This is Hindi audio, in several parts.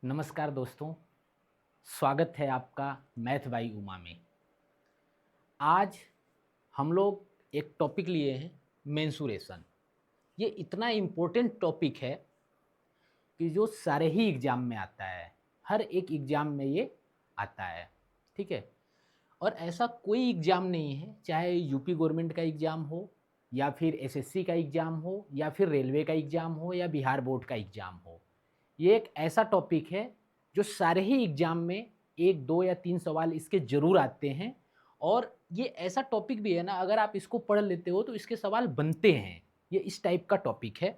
नमस्कार दोस्तों, स्वागत है आपका मैथ बाई उमा में। आज हम लोग एक टॉपिक लिए हैं मेंसुरेशन। ये इतना इम्पोर्टेंट टॉपिक है कि जो सारे ही एग्ज़ाम में आता है, हर एक एग्ज़ाम में ये आता है, ठीक है। और ऐसा कोई एग्ज़ाम नहीं है, चाहे यूपी गवर्नमेंट का एग्ज़ाम हो या फिर एसएससी का एग्ज़ाम हो या फिर रेलवे का एग्ज़ाम हो या बिहार बोर्ड का एग्ज़ाम हो। ये एक ऐसा टॉपिक है जो सारे ही एग्ज़ाम में 1, 2 या 3 सवाल इसके ज़रूर आते हैं। और ये ऐसा टॉपिक भी है ना, अगर आप इसको पढ़ लेते हो तो इसके सवाल बनते हैं। ये इस टाइप का टॉपिक है,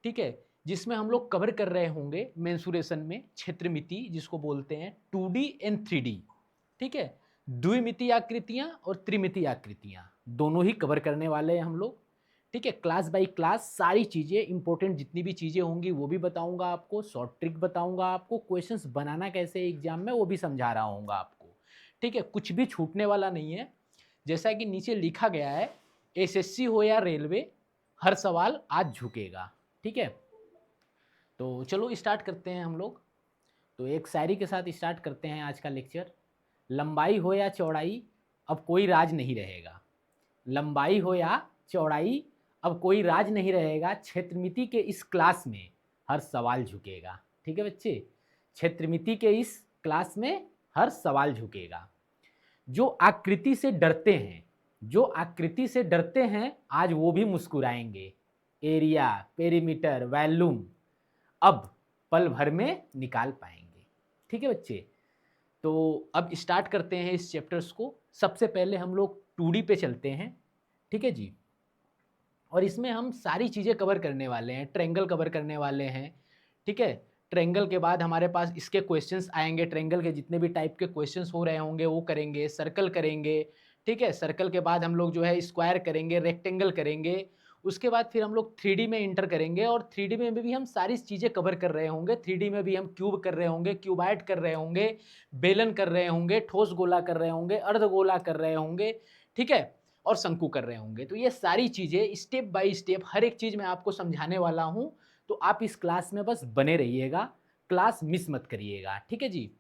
ठीक है, जिसमें हम लोग कवर कर रहे होंगे मेंसुरेशन में क्षेत्रमिति जिसको बोलते हैं 2D एंड 3D, ठीक है। द्विमितीय आकृतियाँ और त्रिमितीय आकृतियाँ दोनों ही कवर करने वाले हैं हम लोग, ठीक है। क्लास बाय क्लास सारी चीज़ें इंपॉर्टेंट जितनी भी चीज़ें होंगी वो भी बताऊंगा आपको, शॉर्ट ट्रिक बताऊंगा आपको, क्वेश्चंस बनाना कैसे एग्जाम में वो भी समझा रहा हूँगा आपको, ठीक है। कुछ भी छूटने वाला नहीं है। जैसा कि नीचे लिखा गया है, एसएससी हो या रेलवे, हर सवाल आज झुकेगा, ठीक है। तो चलो स्टार्ट करते हैं हम लोग। तो एक शायरी के साथ स्टार्ट करते हैं आज का लेक्चर। लंबाई हो या चौड़ाई, अब कोई राज नहीं रहेगा। लंबाई हो या चौड़ाई, अब कोई राज नहीं रहेगा। क्षेत्रमिति के इस क्लास में हर सवाल झुकेगा, ठीक है बच्चे। क्षेत्रमिति के इस क्लास में हर सवाल झुकेगा। जो आकृति से डरते हैं, जो आकृति से डरते हैं, आज वो भी मुस्कुराएंगे। एरिया, पेरीमीटर, वॉल्यूम अब पल भर में निकाल पाएंगे, ठीक है बच्चे। तो अब स्टार्ट करते हैं इस चैप्टर्स को। सबसे पहले हम लोग 2D पे चलते हैं, ठीक है जी। और इसमें हम सारी चीज़ें कवर करने वाले हैं, ट्रायंगल कवर करने वाले हैं, ठीक है। ट्रायंगल के बाद हमारे पास इसके क्वेश्चंस आएंगे, ट्रायंगल के जितने भी टाइप के क्वेश्चंस हो रहे होंगे वो करेंगे। सर्कल करेंगे, ठीक है। सर्कल के बाद हम लोग जो है स्क्वायर करेंगे, रेक्टेंगल करेंगे। उसके बाद फिर हम लोग 3D में इंटर करेंगे और 3D में भी हम सारी चीज़ें कवर कर रहे होंगे। 3D में भी हम क्यूब कर रहे होंगे, क्यूबाइड कर रहे होंगे, बेलन कर रहे होंगे, ठोस गोला कर रहे होंगे, अर्धगोला कर रहे होंगे, ठीक है, और शंकु कर रहे होंगे। तो ये सारी चीज़ें स्टेप बाय स्टेप हर एक चीज़ मैं आपको समझाने वाला हूँ। तो आप इस क्लास में बस बने रहिएगा, क्लास मिस मत करिएगा, ठीक है जी।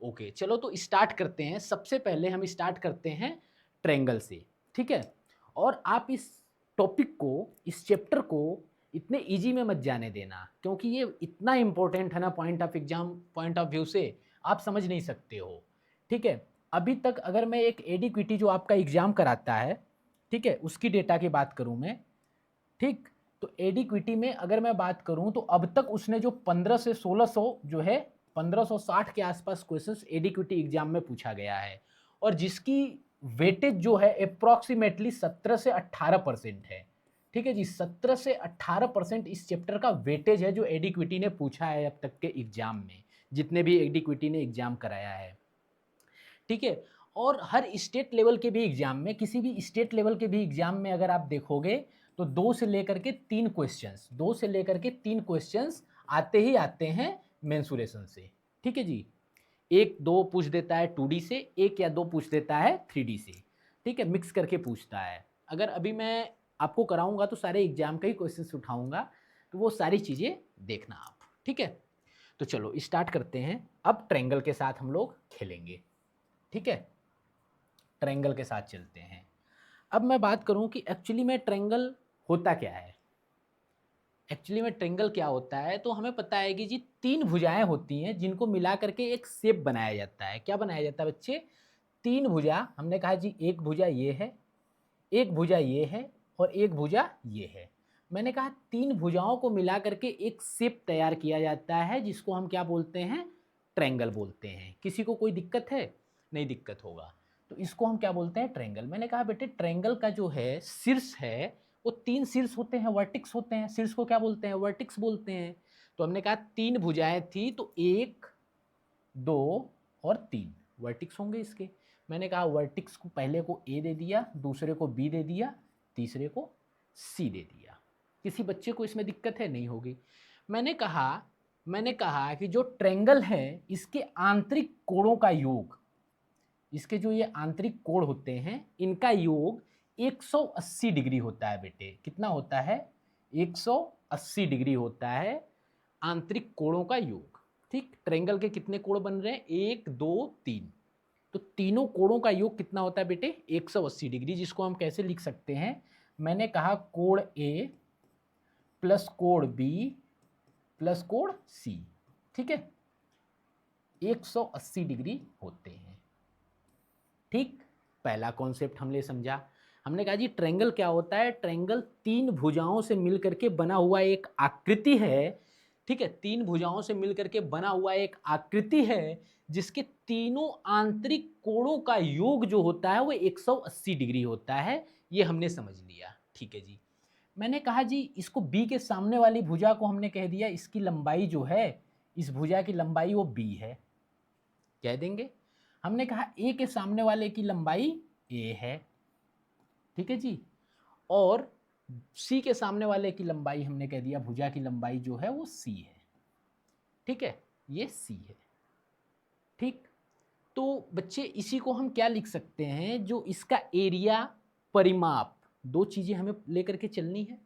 ओके, चलो तो स्टार्ट करते हैं। सबसे पहले हम स्टार्ट करते हैं ट्रायंगल से, ठीक है। और आप इस टॉपिक को, इस चैप्टर को इतने इजी में मत जाने देना, क्योंकि ये इतना इंपॉर्टेंट है ना, point of exam point of view से आप समझ नहीं सकते हो, ठीक है। अभी तक अगर मैं एक एडिक्विटी जो आपका एग्जाम कराता है, ठीक है, उसकी डेटा की बात करूं मैं, ठीक। तो एडिक्विटी में अगर मैं बात करूं तो अब तक उसने जो 15 से 1600 जो है 1560 के आसपास क्वेश्चंस एडिक्विटी एग्जाम में पूछा गया है। और जिसकी वेटेज जो है अप्रोक्सीमेटली 17 से 18% है, ठीक है जी। 17 से 18% इस चैप्टर का वेटेज है जो एडिक्विटी ने पूछा है अब तक के एग्जाम में, जितने भी एडिक्विटी ने एग्जाम कराया है, ठीक है। और हर स्टेट लेवल के भी एग्जाम में, किसी भी स्टेट लेवल के भी एग्जाम में अगर आप देखोगे तो 2 से लेकर के 3 क्वेश्चंस, 2 से लेकर के 3 क्वेश्चंस आते ही आते हैं मेंसुरेशन से, ठीक है जी। एक दो पूछ देता है 2D से, एक या दो पूछ देता है 3D से, ठीक है, मिक्स करके पूछता है। अगर अभी मैं आपको कराऊंगा तो सारे एग्जाम का ही क्वेश्चंस उठाऊंगा, तो वो सारी चीज़ें देखना आप, ठीक है। तो चलो स्टार्ट करते हैं। अब ट्रायंगल के साथ हम लोग खेलेंगे, ठीक है। ट्रायंगल के साथ चलते हैं। अब मैं बात करूं कि एक्चुअली में ट्रायंगल होता क्या है। एक्चुअली में ट्रायंगल क्या होता है, तो हमें पता है कि जी 3 भुजाएं होती हैं जिनको मिला करके एक शेप बनाया जाता है। क्या बनाया जाता है बच्चे? 3 भुजा। हमने कहा जी एक भुजा ये है, एक भुजा ये है और एक भुजा ये है। मैंने कहा 3 भुजाओं को मिला करके एक शेप तैयार किया जाता है जिसको हम क्या बोलते हैं? ट्रायंगल बोलते हैं। किसी को कोई दिक्कत है? नहीं दिक्कत होगा। तो इसको हम क्या बोलते हैं? ट्रायंगल। मैंने कहा बेटे ट्रायंगल का जो है शीर्ष है वो 3 शीर्ष होते हैं, वर्टिक्स होते हैं। शीर्ष को क्या बोलते हैं? वर्टिक्स बोलते हैं। तो हमने कहा 3 भुजाएं थी तो 1, 2 और 3 वर्टिक्स होंगे इसके। मैंने कहा वर्टिक्स को पहले को ए दे दिया, दूसरे को बी दे दिया, तीसरे को सी दे दिया। किसी बच्चे को इसमें दिक्कत है? नहीं होगी। मैंने कहा कि जो ट्रायंगल है इसके आंतरिक कोणों का योग, इसके जो ये आंतरिक कोण होते हैं इनका योग 180 डिग्री होता है बेटे। कितना होता है? 180 डिग्री होता है आंतरिक कोणों का योग, ठीक, ट्रायंगल के कितने कोण बन रहे हैं, 1 2 3, तो तीनों कोणों का योग कितना होता है बेटे, 180 डिग्री, जिसको हम कैसे लिख सकते हैं, मैंने कहा कोण ए प्लस कोण बी प्लस कोण सी, ठीक है, 180 डिग्री होते हैं। ठीक, पहला कॉन्सेप्ट हमने समझा। हमने कहा जी ट्रायंगल क्या होता है, ट्रायंगल तीन भुजाओं से मिलकर के बना हुआ एक आकृति है, ठीक है, तीन भुजाओं से मिलकर के बना हुआ एक आकृति है जिसके तीनों आंतरिक कोणों का योग जो होता है वो 180 डिग्री होता है, ये हमने समझ लिया। ठीक है जी, मैंने कहा जी इसको बी के सामने वाली भुजा को हमने कह दिया इसकी लंबाई जो है, इस भुजा की लंबाई वो बी है, कह देंगे। हमने कहा ए के सामने वाले की लंबाई ए है, ठीक है जी, और सी के सामने वाले की लंबाई हमने कह दिया भुजा की लंबाई जो है वो सी है, ठीक है, ये सी है। ठीक, तो बच्चे इसी को हम क्या लिख सकते हैं, जो इसका एरिया परिमाप, दो चीजें हमें लेकर के चलनी है,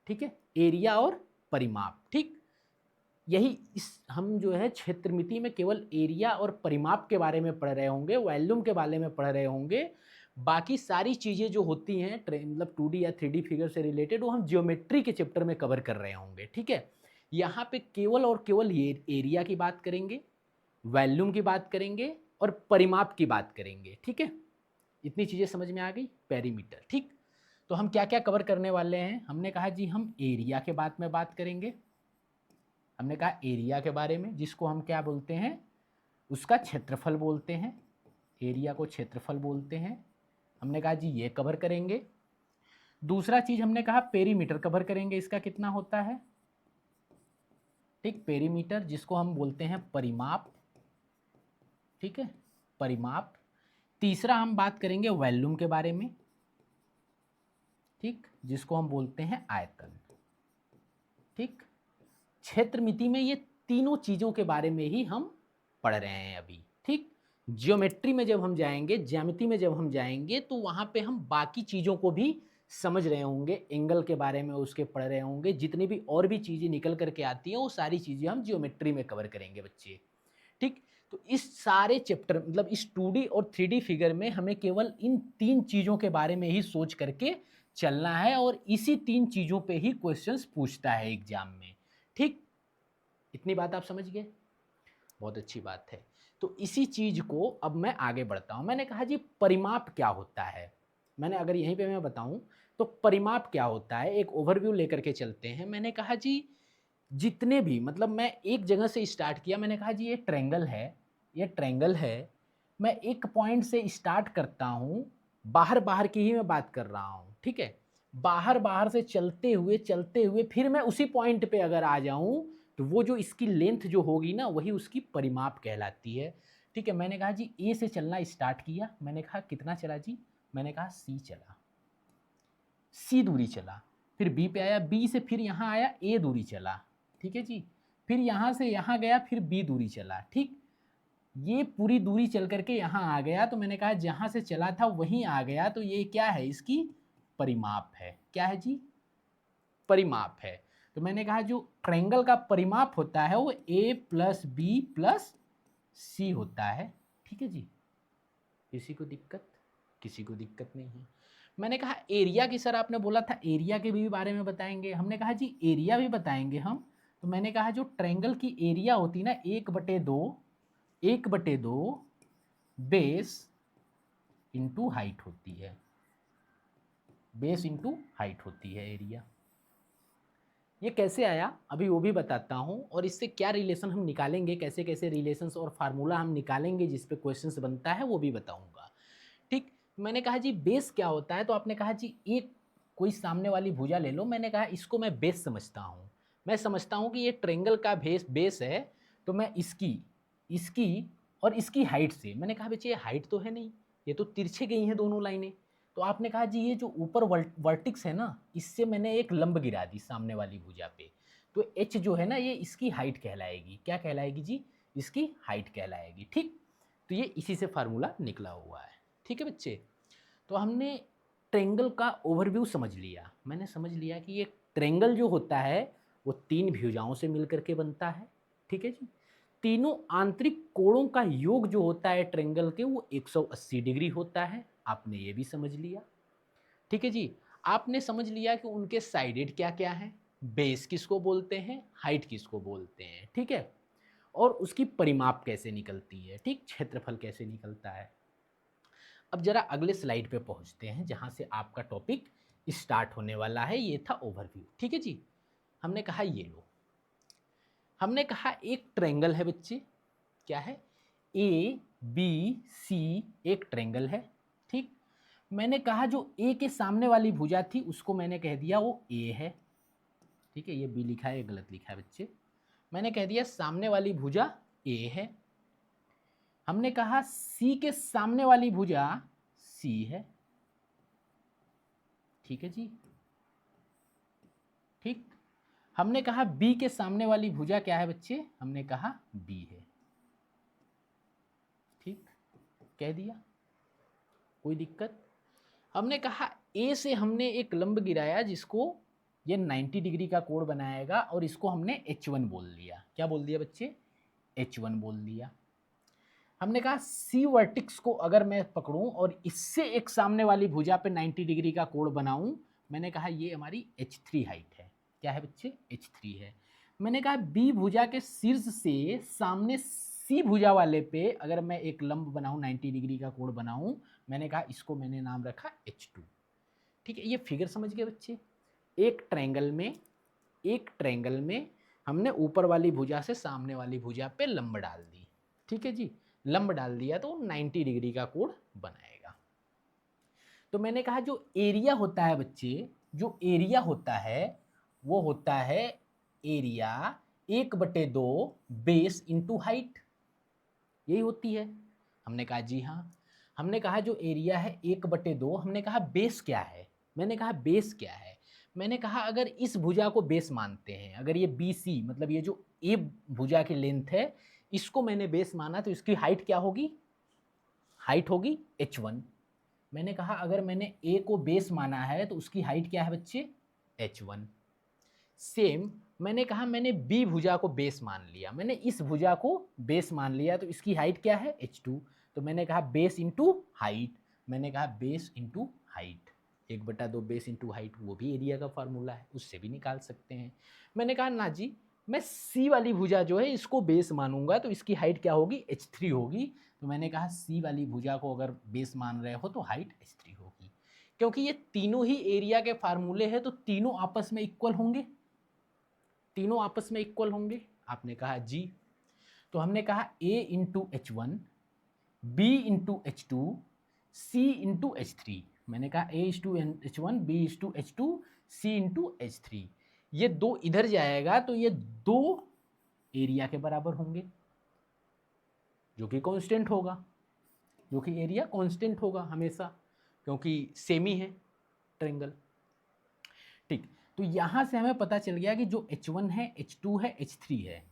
ठीक है, एरिया और परिमाप। ठीक, यही इस हम जो है क्षेत्रमिति में केवल एरिया और परिमाप के बारे में पढ़ रहे होंगे, वॉल्यूम के बारे में पढ़ रहे होंगे, बाकी सारी चीज़ें जो होती हैं मतलब 2D या 3D फिगर से रिलेटेड वो हम जियोमेट्री के चैप्टर में कवर कर रहे होंगे। ठीक है, यहाँ पे केवल और केवल ये एरिया की बात करेंगे, वॉल्यूम की बात करेंगे और परिमाप की बात करेंगे। ठीक है, इतनी चीज़ें समझ में आ गई, पेरीमीटर। ठीक, तो हम क्या क्या कवर करने वाले हैं, हमने कहा जी हम एरिया के बारे में बात करेंगे, हमने कहा एरिया के बारे में, जिसको हम क्या बोलते हैं, उसका क्षेत्रफल बोलते हैं, एरिया को क्षेत्रफल बोलते हैं, हमने कहा जी ये कवर करेंगे। दूसरा चीज हमने कहा पेरीमीटर कवर करेंगे, इसका कितना होता है, ठीक, पेरीमीटर जिसको हम बोलते हैं परिमाप, ठीक है, परिमाप। तीसरा हम बात करेंगे वॉल्यूम के बारे में, ठीक, जिसको हम बोलते हैं आयतन। ठीक, क्षेत्रमिति में ये तीनों चीजों के बारे में ही हम पढ़ रहे हैं अभी। ठीक, जियोमेट्री में जब हम जाएंगे, ज्यामिति में जब हम जाएंगे तो वहां पे हम बाकी चीजों को भी समझ रहे होंगे, एंगल के बारे में उसके पढ़ रहे होंगे, जितनी भी और भी चीजें निकल करके आती हैं वो सारी चीजें हम जियोमेट्री में कवर करेंगे बच्चे। ठीक, तो इस सारे चैप्टर मतलब इस 2D और 3D फिगर में हमें केवल इन तीन चीजों के बारे में ही सोच करके चलना है और इसी तीन चीजों पे ही क्वेश्चंस पूछता है एग्जाम में। ठीक, इतनी बात आप समझ गए, बहुत अच्छी बात है। तो इसी चीज को अब मैं आगे बढ़ता हूं। मैंने कहा जी परिमाप क्या होता है, मैंने अगर यहीं पे मैं बताऊं तो परिमाप क्या होता है, एक ओवरव्यू लेकर के चलते हैं। मैंने कहा जी जितने भी मतलब मैं एक जगह से स्टार्ट किया, मैंने कहा जी ये ट्रायंगल है, ये ट्रायंगल है, मैं एक पॉइंट से स्टार्ट करता हूँ, बाहर बाहर की ही मैं बात कर रहा हूँ, ठीक है, बाहर बाहर से चलते हुए फिर मैं उसी पॉइंट पे अगर आ जाऊं तो वो जो इसकी लेंथ जो होगी ना वही उसकी परिमाप कहलाती है। ठीक है, मैंने कहा जी ए से चलना स्टार्ट किया, मैंने कहा कितना चला जी, मैंने कहा सी चला, सी दूरी चला, फिर बी पे आया, बी से फिर यहाँ आया ए दूरी चला, ठीक है जी, फिर यहाँ से यहाँ गया, फिर बी दूरी चला। ठीक, ये पूरी दूरी चल करके यहाँ आ गया, तो मैंने कहा जहाँ से चला था वहीं आ गया, तो ये क्या है, इसकी परिमाप है। क्या है जी, परिमाप है। तो मैंने कहा जो ट्रायंगल का परिमाप होता है वो ए प्लस बी प्लस सी होता है। ठीक है जी, किसी को दिक्कत, किसी को दिक्कत नहीं है। मैंने कहा एरिया की, सर आपने बोला था एरिया के भी बारे में बताएंगे, हमने कहा जी एरिया भी बताएंगे हम। तो मैंने कहा जो ट्रायंगल की एरिया होती है ना, 1/2 बेस इंटू हाइट होती है, बेस इंटू हाइट होती है एरिया। ये कैसे आया अभी वो भी बताता हूँ, और इससे क्या रिलेशन हम निकालेंगे, कैसे कैसे रिलेशंस और फार्मूला हम निकालेंगे जिस पे क्वेश्चंस बनता है वो भी बताऊंगा। ठीक, मैंने कहा जी बेस क्या होता है, तो आपने कहा जी एक कोई सामने वाली भुजा ले लो, मैंने कहा इसको मैं बेस समझता हूँ, मैं समझता हूँ कि ये ट्रायंगल का बेस है, तो मैं इसकी इसकी और इसकी हाइट से, मैंने कहा बच्चे ये हाइट तो है नहीं, ये तो तिरछे गई हैं दोनों लाइनें, तो आपने कहा जी ये जो ऊपर वर्टिक्स है ना, इससे मैंने एक लंब गिरा दी सामने वाली भुजा पे, तो एच जो है ना ये इसकी हाइट कहलाएगी। क्या कहलाएगी जी, इसकी हाइट कहलाएगी। ठीक, तो ये इसी से फार्मूला निकला हुआ है। ठीक है बच्चे, तो हमने ट्रायंगल का ओवरव्यू समझ लिया, मैंने समझ लिया कि ये ट्रायंगल जो होता है वो तीन भुजाओं से मिलकर के बनता है। ठीक है जी, तीनों आंतरिक कोणों का योग जो होता है ट्रायंगल के वो 180 डिग्री होता है। आपने ये भी समझ लिया। ठीक है जी, आपने समझ लिया कि उनके साइडेड क्या क्या है, बेस किसको बोलते हैं, हाइट किसको बोलते हैं। ठीक है, और उसकी परिमाप कैसे निकलती है, ठीक, क्षेत्रफल कैसे निकलता है। अब जरा अगले स्लाइड पे पहुंचते हैं जहां से आपका टॉपिक स्टार्ट होने वाला है। ये था ओवरव्यू। ठीक है जी, हमने कहा ये लो, हमने कहा एक ट्रायंगल है बच्चे, क्या है, ए बी सी एक ट्रायंगल है। ठीक, मैंने कहा जो ए के सामने वाली भुजा थी उसको मैंने कह दिया वो ए है। ठीक है, ये बी लिखा है, ये गलत लिखा है बच्चे। मैंने कह दिया सामने वाली भुजा ए है। हमने कहा सी के सामने वाली भुजा सी है। ठीक है जी, ठीक। हमने कहा बी के सामने वाली भुजा क्या है बच्चे, हमने कहा बी है। ठीक, कह दिया, कोई दिक्कत। हमने कहा ए से हमने एक लंब गिराया जिसको ये 90 डिग्री का कोण बनाएगा और इसको हमने H1 बोल दिया। क्या बोल दिया बच्चे, H1 बोल दिया। हमने कहा सी वर्टिक्स को अगर मैं पकड़ूं और इससे एक सामने वाली भुजा पे 90 डिग्री का कोण बनाऊं, मैंने कहा ये हमारी H3 हाइट है। क्या है बच्चे, H3 है। मैंने कहा बी भुजा के शीर्ष से सामने सी भुजा वाले पे अगर मैं एक लंब बनाऊं, 90 डिग्री का कोण बनाऊं, मैंने कहा इसको मैंने नाम रखा H2। ठीक है, ये फिगर समझ गए बच्चे। एक ट्रायंगल में हमने ऊपर वाली भुजा से सामने वाली भुजा पे लंब डाल दी। ठीक है जी, लंब डाल दिया तो 90 डिग्री का कोण बनाएगा। तो मैंने कहा जो एरिया होता है बच्चे, जो एरिया होता है वो होता है एरिया 1/2 बेस इंटू हाइट, यही होती है। हमने कहा जी हाँ। हमने कहा जो एरिया है 1/2, हमने कहा बेस क्या है, मैंने कहा बेस क्या है, मैंने कहा अगर इस भुजा को बेस मानते हैं, अगर ये BC मतलब ये जो ए भुजा की लेंथ है इसको मैंने बेस माना तो इसकी हाइट क्या होगी, हाइट होगी H1। मैंने कहा अगर मैंने ए को बेस माना है तो उसकी हाइट क्या है बच्चे, H1। सेम मैंने कहा मैंने बी भुजा को बेस मान लिया, मैंने इस भुजा को बेस मान लिया तो इसकी हाइट क्या है, H2। तो मैंने कहा बेस इंटू हाइट, मैंने कहा base into height, 1/2 base into height, वो भी एरिया का फार्मूला है, उससे भी निकाल सकते हैं। मैंने कहा ना जी, मैं सी वाली भुजा जो है इसको बेस मानूंगा तो इसकी हाइट क्या होगी, H3 होगी। तो मैंने कहा सी वाली भुजा को अगर बेस मान रहे हो तो हाइट H3 होगी। क्योंकि ये तीनों ही एरिया के फार्मूले हैं तो तीनों आपस में इक्वल होंगे, तीनों आपस में इक्वल होंगे। आपने कहा जी। तो हमने कहा A into H1, B into H2, C into H3। मैंने कहा A into H1, B into H2, C into H3। ये दो इधर जाएगा तो ये दो एरिया के बराबर होंगे जो कि कांस्टेंट होगा, जो कि एरिया कांस्टेंट होगा हमेशा, क्योंकि सेम ही है ट्रायंगल। ठीक, तो यहां से हमें पता चल गया कि जो H1 है, H2 है, H3 है,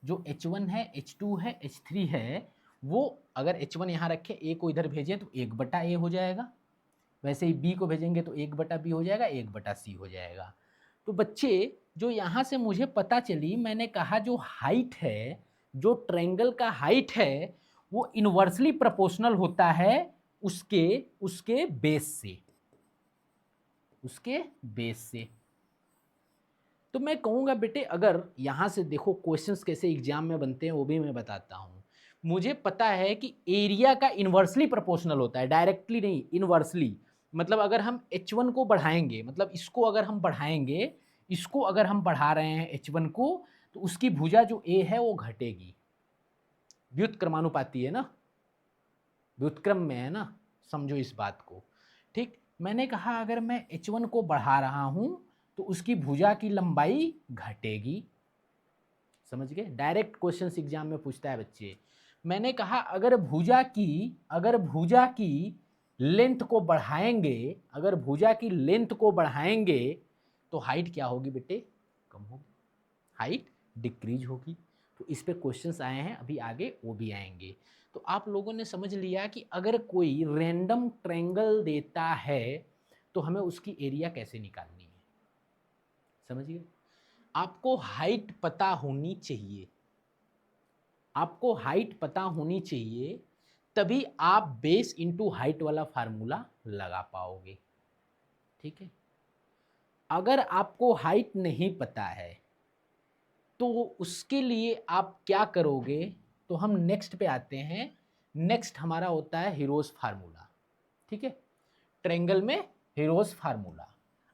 जो H1 है, H2 है, H3 है, वो अगर H1 यहाँ रखें, A को इधर भेजें तो 1/A हो जाएगा, वैसे ही B को भेजेंगे तो 1/B हो जाएगा, 1/C हो जाएगा। तो बच्चे जो यहाँ से मुझे पता चली, मैंने कहा जो हाइट है, जो ट्रायंगल का हाइट है वो इनवर्सली प्रोपोर्शनल होता है उसके उसके बेस से, उसके बेस से। तो मैं कहूँगा बेटे, अगर यहाँ से देखो क्वेश्चंस कैसे एग्जाम में बनते हैं वो भी मैं बताता हूँ। मुझे पता है कि एरिया का इन्वर्सली प्रोपोर्शनल होता है, डायरेक्टली नहीं, इन्वर्सली। मतलब अगर हम H1 को बढ़ाएंगे, मतलब इसको अगर हम बढ़ाएंगे, इसको अगर हम बढ़ा रहे हैं H1 को, तो उसकी भुजा जो A है वो घटेगी। व्युत्क्रमानुपाती है ना, व्युत्क्रम में है ना, समझो इस बात को। ठीक, मैंने कहा अगर मैं H1 को बढ़ा रहा हूं तो उसकी भुजा की लंबाई घटेगी। समझ गए, डायरेक्ट क्वेश्चन एग्जाम में पूछता है बच्चे। मैंने कहा अगर भुजा की लेंथ को बढ़ाएंगे, अगर भुजा की लेंथ को बढ़ाएंगे तो हाइट क्या होगी बेटे, कम होगी, हाइट डिक्रीज होगी। तो इस पे क्वेश्चंस आए हैं, अभी आगे वो भी आएंगे। तो आप लोगों ने समझ लिया कि अगर कोई रैंडम ट्रायंगल देता है तो हमें उसकी एरिया कैसे निकालनी है। समझिए, आपको हाइट पता होनी चाहिए, आपको हाइट पता होनी चाहिए, तभी आप बेस इंटू हाइट वाला फार्मूला लगा पाओगे। ठीक है, अगर आपको हाइट नहीं पता है तो उसके लिए आप क्या करोगे, तो हम नेक्स्ट पे आते हैं। नेक्स्ट हमारा होता है हीरोज फार्मूला। ठीक है, ट्रायंगल में हीरोज फार्मूला।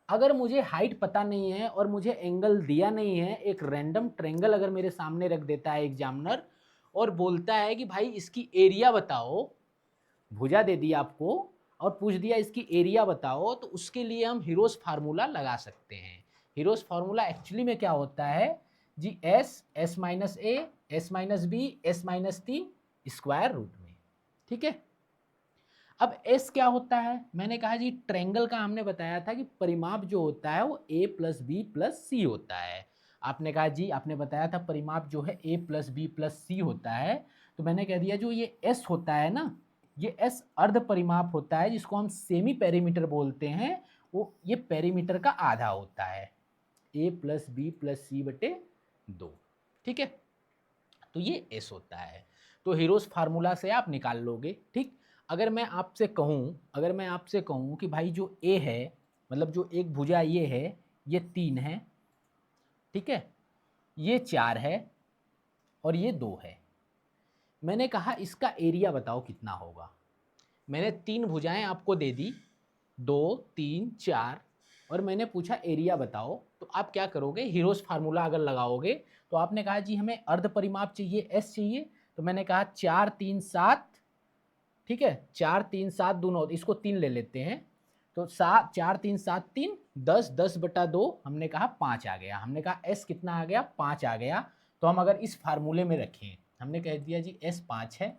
अगर मुझे हाइट पता नहीं है और मुझे एंगल दिया नहीं है, एक रैंडम ट्रायंगल अगर मेरे सामने रख देता है एग्जामिनर और बोलता है कि भाई इसकी एरिया बताओ, भुजा दे दिया आपको और पूछ दिया इसकी एरिया बताओ, तो उसके लिए हम हीरोज फार्मूला लगा सकते हैं। हीरोज फार्मूला एक्चुअली में क्या होता है जी, S minus A, S minus B, S minus 3 square root में। ठीक है, अब एस क्या होता है, मैंने कहा जी ट्रायंगल का हमने बताया था कि परिमाप जो होता है वो ए प्लस बी प्लस सी होता है। आपने कहा जी, आपने बताया था परिमाप जो है ए प्लस बी प्लस सी होता है, तो मैंने कह दिया जो ये एस होता है ना, ये एस अर्ध परिमाप होता है जिसको हम सेमी पेरीमीटर बोलते हैं। वो ये पेरीमीटर का आधा होता है, ए प्लस बी प्लस सी बटे 2। ठीक है, तो ये एस होता है, तो हीरोज फार्मूला से आप निकाल लोगे। ठीक, अगर मैं आपसे कहूँ कि भाई जो ए है, मतलब जो एक भुजा ये है, ये 3 है, ठीक है, ये 4 है और ये 2 है। मैंने कहा इसका एरिया बताओ कितना होगा। मैंने 3 भुजाएं आपको दे दी, 2 3 4, और मैंने पूछा एरिया बताओ, तो आप क्या करोगे, हीरोज फार्मूला अगर लगाओगे तो आपने कहा जी हमें अर्ध परिमाप चाहिए, एस चाहिए, तो मैंने कहा 4 3 7। ठीक है, 4 3 7 दोनों, इसको 3 ले लेते हैं, तो 7 4 3 7 3 10, 10 बटा 2, हमने कहा 5 आ गया। हमने कहा एस कितना आ गया, 5 आ गया। तो हम अगर इस फार्मूले में रखें, हमने कह दिया जी एस 5 है।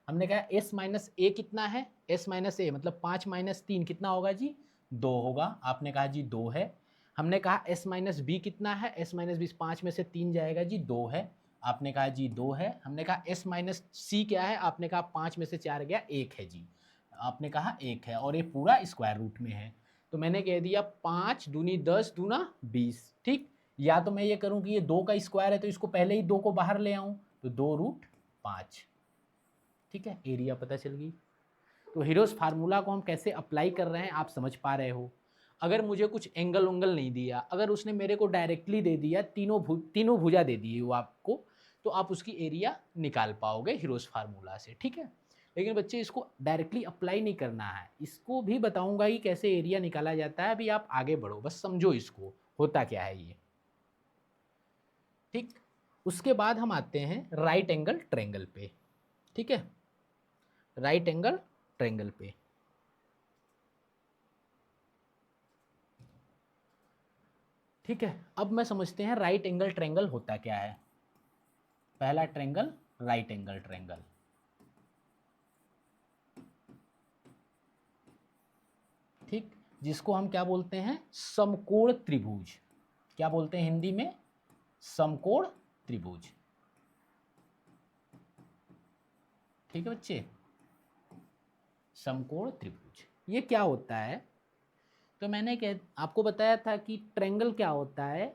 हमने कहा एस माइनस ए कितना है, एस माइनस ए मतलब 5 माइनस 3 कितना होगा जी, 2 होगा। आपने कहा जी 2 है। हमने कहा एस माइनस बी कितना है, एस माइनस बी 5 में से 3 जाएगा जी, 2 है। आपने कहा जी 2 है। हमने कहा एस माइनस सी क्या है, आपने कहा 5 में से 4 गया, 1 है जी। आपने कहा 1 है और ये पूरा स्क्वायर रूट में है, तो मैंने कह दिया 5 दूनी 10 दूना 20। ठीक, या तो मैं ये करूं कि ये 2 का स्क्वायर है तो इसको पहले ही 2 को बाहर ले आऊं, तो 2 रूट 5। ठीक है, एरिया पता चल गई। तो हीरोज फार्मूला को हम कैसे अप्लाई कर रहे हैं आप समझ पा रहे हो। अगर मुझे कुछ एंगल उंगल नहीं दिया, अगर उसने मेरे को डायरेक्टली दे दिया, तीनों भुजा दे दी वो आपको, तो आप उसकी एरिया निकाल पाओगे हीरोज फार्मूला से। ठीक है, लेकिन बच्चे इसको डायरेक्टली अप्लाई नहीं करना है, इसको भी बताऊंगा ही कैसे एरिया निकाला जाता है। अभी आप आगे बढ़ो, बस समझो इसको होता क्या है ये। ठीक, उसके बाद हम आते हैं राइट एंगल ट्रायंगल पे। ठीक है, राइट एंगल ट्रायंगल पे। ठीक है, अब मैं समझते हैं राइट एंगल ट्रायंगल होता क्या है। पहला ट्रायंगल राइट एंगल ट्रायंगल। ठीक, जिसको हम क्या बोलते हैं, समकोण त्रिभुज। क्या बोलते हैं हिंदी में, समकोण त्रिभुज। ठीक है बच्चे, समकोण त्रिभुज ये क्या होता है, तो मैंने आपको बताया था कि ट्रायंगल क्या होता है,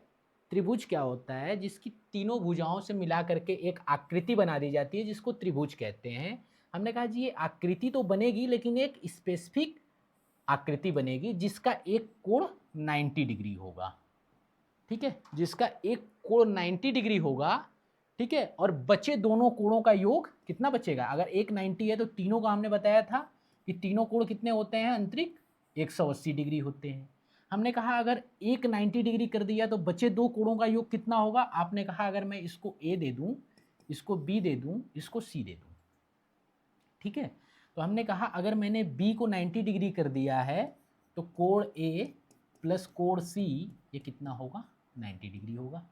त्रिभुज क्या होता है, जिसकी तीनों भुजाओं से मिला करके एक आकृति बना दी जाती है जिसको त्रिभुज कहते हैं। हमने कहा जी ये आकृति तो बनेगी लेकिन एक स्पेसिफिक आकृति बनेगी जिसका एक कोण 90 डिग्री होगा। ठीक है, जिसका एक कोण 90 डिग्री होगा। ठीक है, और बचे दोनों कोणों का योग कितना बचेगा, अगर एक 90 है तो तीनों का हमने बताया था कि तीनों कोण कितने होते हैं, अंतरिक 180 डिग्री होते हैं। हमने कहा अगर एक 90 डिग्री कर दिया तो बचे दो कोणों का योग कितना होगा। आपने कहा अगर मैं इसको ए दे दूं, इसको बी दे दूं, इसको सी दे दूं। ठीक है, तो हमने कहा अगर मैंने बी को 90 डिग्री कर दिया है तो कोण ए प्लस कोण सी ये कितना होगा, 90 डिग्री होगा।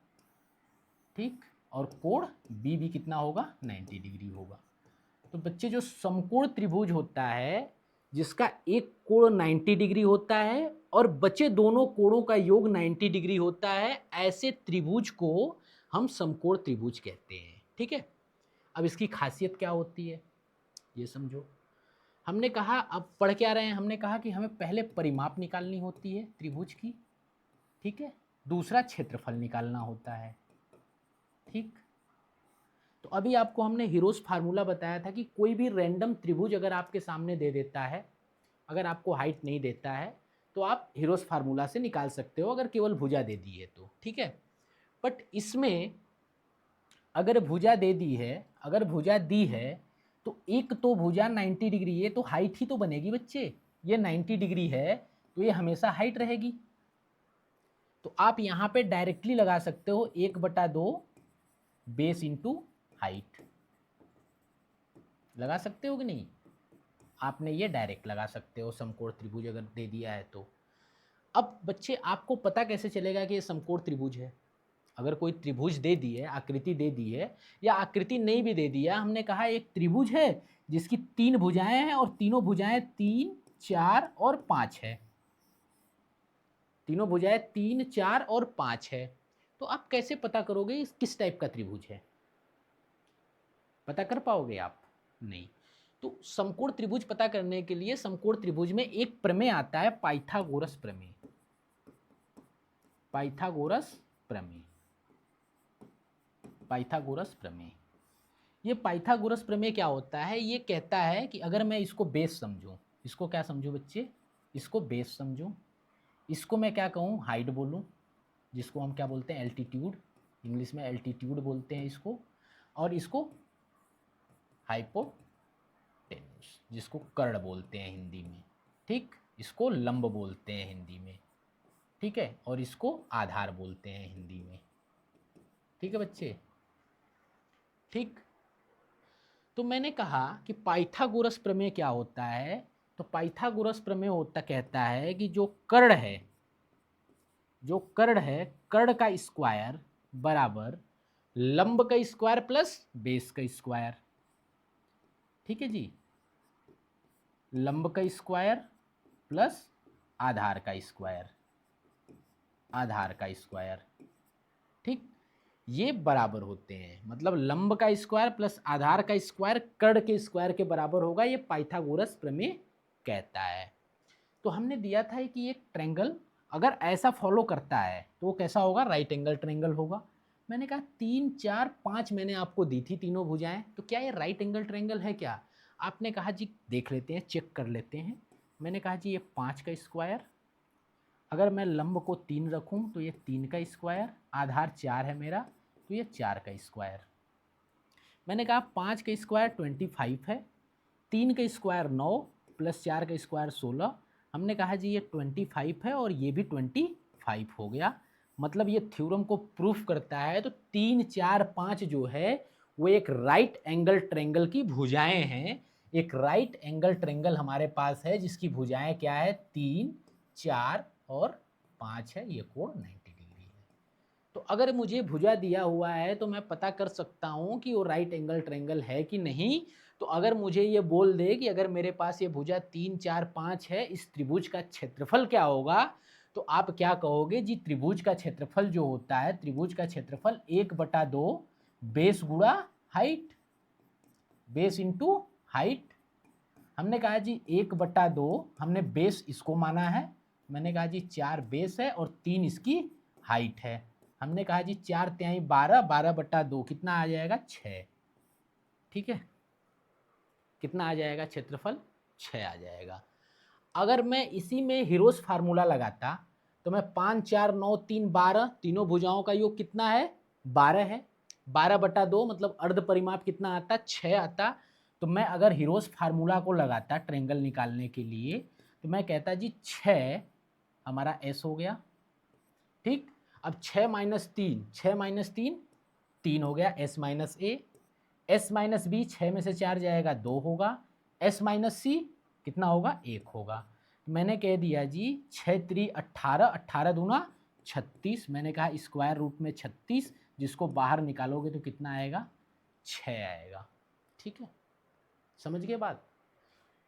ठीक, और कोण बी भी कितना होगा, 90 डिग्री होगा। तो बच्चे जो समकोण त्रिभुज होता है जिसका एक कोण 90 डिग्री होता है और बचे दोनों कोणों का योग 90 डिग्री होता है, ऐसे त्रिभुज को हम समकोण त्रिभुज कहते हैं। ठीक है, अब इसकी खासियत क्या होती है ये समझो। हमने कहा, अब पढ़ क्या रहे हैं, हमने कहा कि हमें पहले परिमाप निकालनी होती है त्रिभुज की। ठीक है, दूसरा क्षेत्रफल निकालना होता है। ठीक, तो अभी आपको हमने हीरोज फार्मूला बताया था कि कोई भी रैंडम त्रिभुज अगर आपके सामने दे देता है, अगर आपको हाइट नहीं देता है, तो आप हीरोज फार्मूला से निकाल सकते हो, अगर केवल भुजा दे दी है तो, ठीक है। बट इसमें अगर भुजा दे दी है, अगर भुजा दी है, तो एक तो भुजा 90 डिग्री, ये तो हाइट ही तो बनेगी बच्चे। ये 90 डिग्री है तो ये हमेशा हाइट रहेगी। तो आप यहाँ पे डायरेक्टली लगा सकते हो 1/2 बेस इंटू हाइट, लगा सकते हो कि नहीं? आपने ये डायरेक्ट लगा सकते हो समकोण त्रिभुज अगर दे दिया है तो। अब बच्चे आपको पता कैसे चलेगा कि ये समकोण त्रिभुज है? अगर कोई त्रिभुज दे दी है, आकृति दे दी है, या आकृति नहीं भी दे दिया, हमने कहा एक त्रिभुज है जिसकी 3 भुजाएं हैं और तीनों भुजाएं 3, 4 और 5 है। तीनों भुजाएं 3, 4 और 5 है। तो आप कैसे पता करोगे इस किस टाइप का त्रिभुज है? पता कर पाओगे आप? नहीं। तो समकोण त्रिभुज पता करने के लिए समकोण त्रिभुज में एक प्रमेय आता है, पाइथागोरस प्रमेय। पाइथागोरस प्रमेय, पाइथागोरस प्रमेय। ये पाइथागोरस प्रमेय क्या होता है? ये कहता है कि अगर मैं इसको बेस समझूं, इसको क्या समझूं बच्चे? इसको बेस समझूं, इसको मैं क्या कहूँ? हाइट बोलूँ, जिसको हम क्या बोलते हैं? एल्टीट्यूड, इंग्लिश में एल्टीट्यूड बोलते हैं इसको। और इसको हाइपोटेन्यूस, जिसको कर्ण बोलते हैं हिंदी में, ठीक। इसको लंब बोलते हैं हिंदी में, ठीक है। और इसको आधार बोलते हैं हिंदी में, ठीक है बच्चे, ठीक। तो मैंने कहा कि पाइथागोरस प्रमेय क्या होता है? तो पाइथागोरस प्रमेय होता कहता है कि जो कर्ण है, जो कर्ण है, कर्ण का स्क्वायर बराबर लंब का स्क्वायर प्लस बेस का स्क्वायर, ठीक है जी। लंब का स्क्वायर प्लस आधार का स्क्वायर, आधार का स्क्वायर, ठीक। ये बराबर होते हैं, मतलब लंब का स्क्वायर प्लस आधार का स्क्वायर कर्ण के स्क्वायर के बराबर होगा, ये पाइथागोरस प्रमेय कहता है। तो हमने दिया था कि एक ट्रायंगल अगर ऐसा फॉलो करता है तो वो कैसा होगा? राइट एंगल ट्रायंगल होगा। मैंने कहा 3, 4, 5 मैंने आपको दी थी तीनों भुजाएं, तो क्या ये राइट एंगल ट्रायंगल है क्या? आपने कहा जी देख लेते हैं, चेक कर लेते हैं। मैंने कहा जी ये 5 का स्क्वायर, अगर मैं लंब को 3 रखूं तो ये 3 का स्क्वायर, आधार 4 है मेरा तो ये 4 का स्क्वायर। मैंने कहा 5 का स्क्वायर 25 है, 3 का स्क्वायर 9 प्लस 4 का स्क्वायर 16। हमने कहा जी ये 25 है और ये भी 25 हो गया, मतलब ये थ्योरम को प्रूफ करता है। तो 3, 4, 5 जो है वो एक राइट एंगल ट्रायंगल की भुजाएं हैं। एक राइट एंगल ट्रायंगल हमारे पास है जिसकी भुजाएं क्या है? 3, 4 और 5 है। ये कोण 90 डिग्री है। तो अगर मुझे भुजा दिया हुआ है तो मैं पता कर सकता हूं कि वो राइट एंगल ट्रायंगल है कि नहीं। तो अगर मुझे ये बोल दे कि अगर मेरे पास ये भुजा 3, 4, 5 है, इस त्रिभुज का क्षेत्रफल क्या होगा, तो आप क्या कहोगे जी? त्रिभुज का क्षेत्रफल जो होता है, त्रिभुज का क्षेत्रफल 1/2 बेस गुणा हाइट, बेस इंटू हाइट। हमने कहा जी 1/2, हमने बेस इसको माना है। मैंने कहा जी 4 बेस है और 3 इसकी हाइट है। हमने कहा जी 4 तिहाई 12, 12/2 कितना आ जाएगा? 6, ठीक है। कितना आ जाएगा क्षेत्रफल? 6 आ जाएगा। अगर मैं इसी में हीरोज फार्मूला लगाता तो मैं 5, 4, 9, 3, 12, तीनों भुजाओं का योग कितना है? 12 है। 12/2 मतलब अर्ध परिमाप कितना आता? 6 आता। तो मैं अगर हीरोज फार्मूला को लगाता ट्रायंगल निकालने के लिए तो मैं कहता जी 6 हमारा एस हो गया, ठीक। अब 6 माइनस 3, 6 माइनस 3 3 हो गया, S minus A. S minus B, 6 में से 4 जाएगा 2 होगा। एस माइनस सी कितना होगा? 1 होगा। मैंने कह दिया जी 6 3 18, 18 दूना 36। मैंने कहा स्क्वायर रूट में 36, जिसको बाहर निकालोगे तो कितना आएगा? 6 आएगा, ठीक है। समझ गए बात?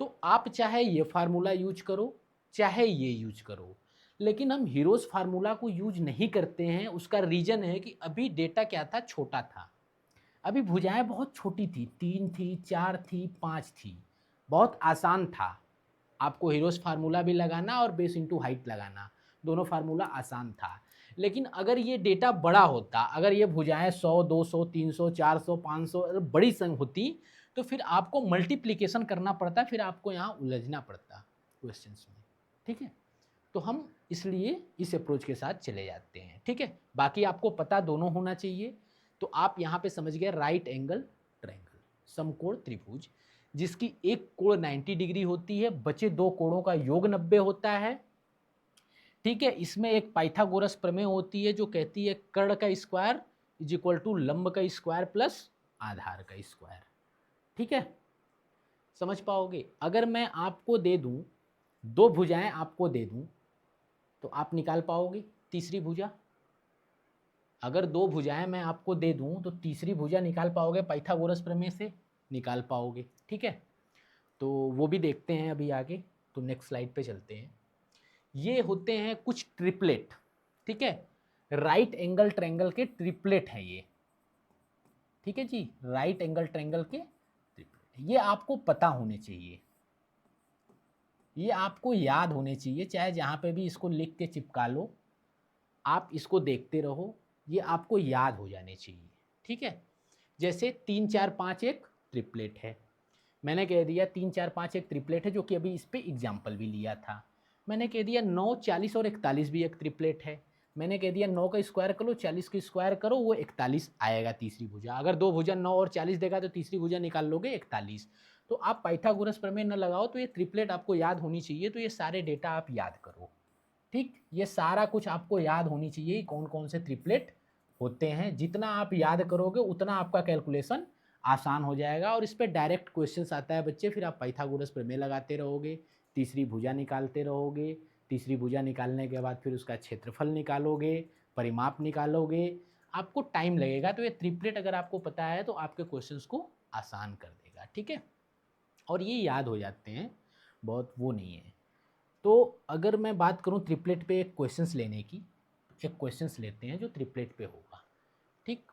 तो आप चाहे ये फार्मूला यूज करो चाहे ये यूज करो, लेकिन हम हीरोज फार्मूला को यूज नहीं करते हैं। उसका रीजन है कि अभी डेटा क्या था? छोटा था। अभी भुजाएं बहुत छोटी थी, 3 थी, 4 थी, 5 थी। बहुत आसान था आपको हीरोज फार्मूला भी लगाना और बेस इंटू हाइट लगाना, दोनों फार्मूला आसान था। लेकिन अगर ये डेटा बड़ा होता, अगर ये भुजाएं 100, 200, 300, 400, 500 अगर बड़ी संख्या होती तो फिर आपको मल्टीप्लिकेशन करना पड़ता, फिर आपको यहाँ उलझना पड़ता क्वेश्चंस में। ठीक है, तो हम इसलिए इस अप्रोच के साथ चले जाते हैं। ठीक है, बाकी आपको पता दोनों होना चाहिए। तो आप यहाँ पे समझ गए राइट एंगल ट्रायंगल, समकोण त्रिभुज जिसकी एक कोण 90 डिग्री होती है, बचे दो कोणों का योग 90 होता है। ठीक है, इसमें एक पाइथागोरस प्रमेय होती है जो कहती है कर्ण का स्क्वायर इज इक्वल टू लंब का स्क्वायर प्लस आधार का स्क्वायर। ठीक है, समझ पाओगे। अगर मैं आपको दे दूं, दो भुजाएं आपको दे दूं तो आप निकाल पाओगे तीसरी भुजा। अगर दो भुजाएं मैं आपको दे दूं तो तीसरी भुजा निकाल पाओगे, पाइथागोरस प्रमेय से निकाल पाओगे। ठीक है, तो वो भी देखते हैं अभी आगे। तो नेक्स्ट स्लाइड पे चलते हैं। ये होते हैं कुछ ट्रिपलेट। ठीक है, राइट एंगल ट्रायंगल के ट्रिपलेट हैं ये। ठीक है जी, राइट एंगल ट्रायंगल के ट्रिपलेट, ये आपको पता होने चाहिए, ये आपको याद होने चाहिए, चाहे जहाँ पे भी इसको लिख के चिपका लो, आप इसको देखते रहो, ये आपको याद हो जाने चाहिए। ठीक है, जैसे 3 4 5 एक ट्रिपलेट है, मैंने कह दिया 3 4 5 एक ट्रिपलेट है, जो कि अभी इस पे एग्जाम्पल भी लिया था। मैंने कह दिया 9 40 और 41 भी एक ट्रिपलेट है। मैंने कह दिया 9 का स्क्वायर करो, 40 का स्क्वायर करो, वो 41 आएगा तीसरी भुजा। अगर दो भुजा 9 और 40 देगा तो तीसरी भुजा निकाल लोगे 41। तो आप पाइथागोरस प्रमेय न लगाओ तो ये ट्रिपलेट आपको याद होनी चाहिए। तो ये सारे डेटा आप याद करो। ठीक, ये सारा कुछ आपको याद होनी चाहिए, कौन कौन से ट्रिपलेट होते हैं। जितना आप याद करोगे उतना आपका कैलकुलेशन आसान हो जाएगा। और इस पर डायरेक्ट क्वेश्चंस आता है बच्चे, फिर आप पाइथागोरस प्रमेय लगाते रहोगे, तीसरी भुजा निकालते रहोगे, तीसरी भुजा निकालने के बाद फिर उसका क्षेत्रफल निकालोगे, परिमाप निकालोगे, आपको टाइम लगेगा। तो ये ट्रिपलेट अगर आपको पता है तो आपके क्वेश्चंस को आसान कर देगा। ठीक है, और ये याद हो जाते हैं, बहुत वो नहीं है। तो अगर मैं बात करूं ट्रिपलेट पे एक क्वेश्चंस लेने की, एक क्वेश्चंस लेते हैं जो ट्रिपलेट पे होगा। ठीक,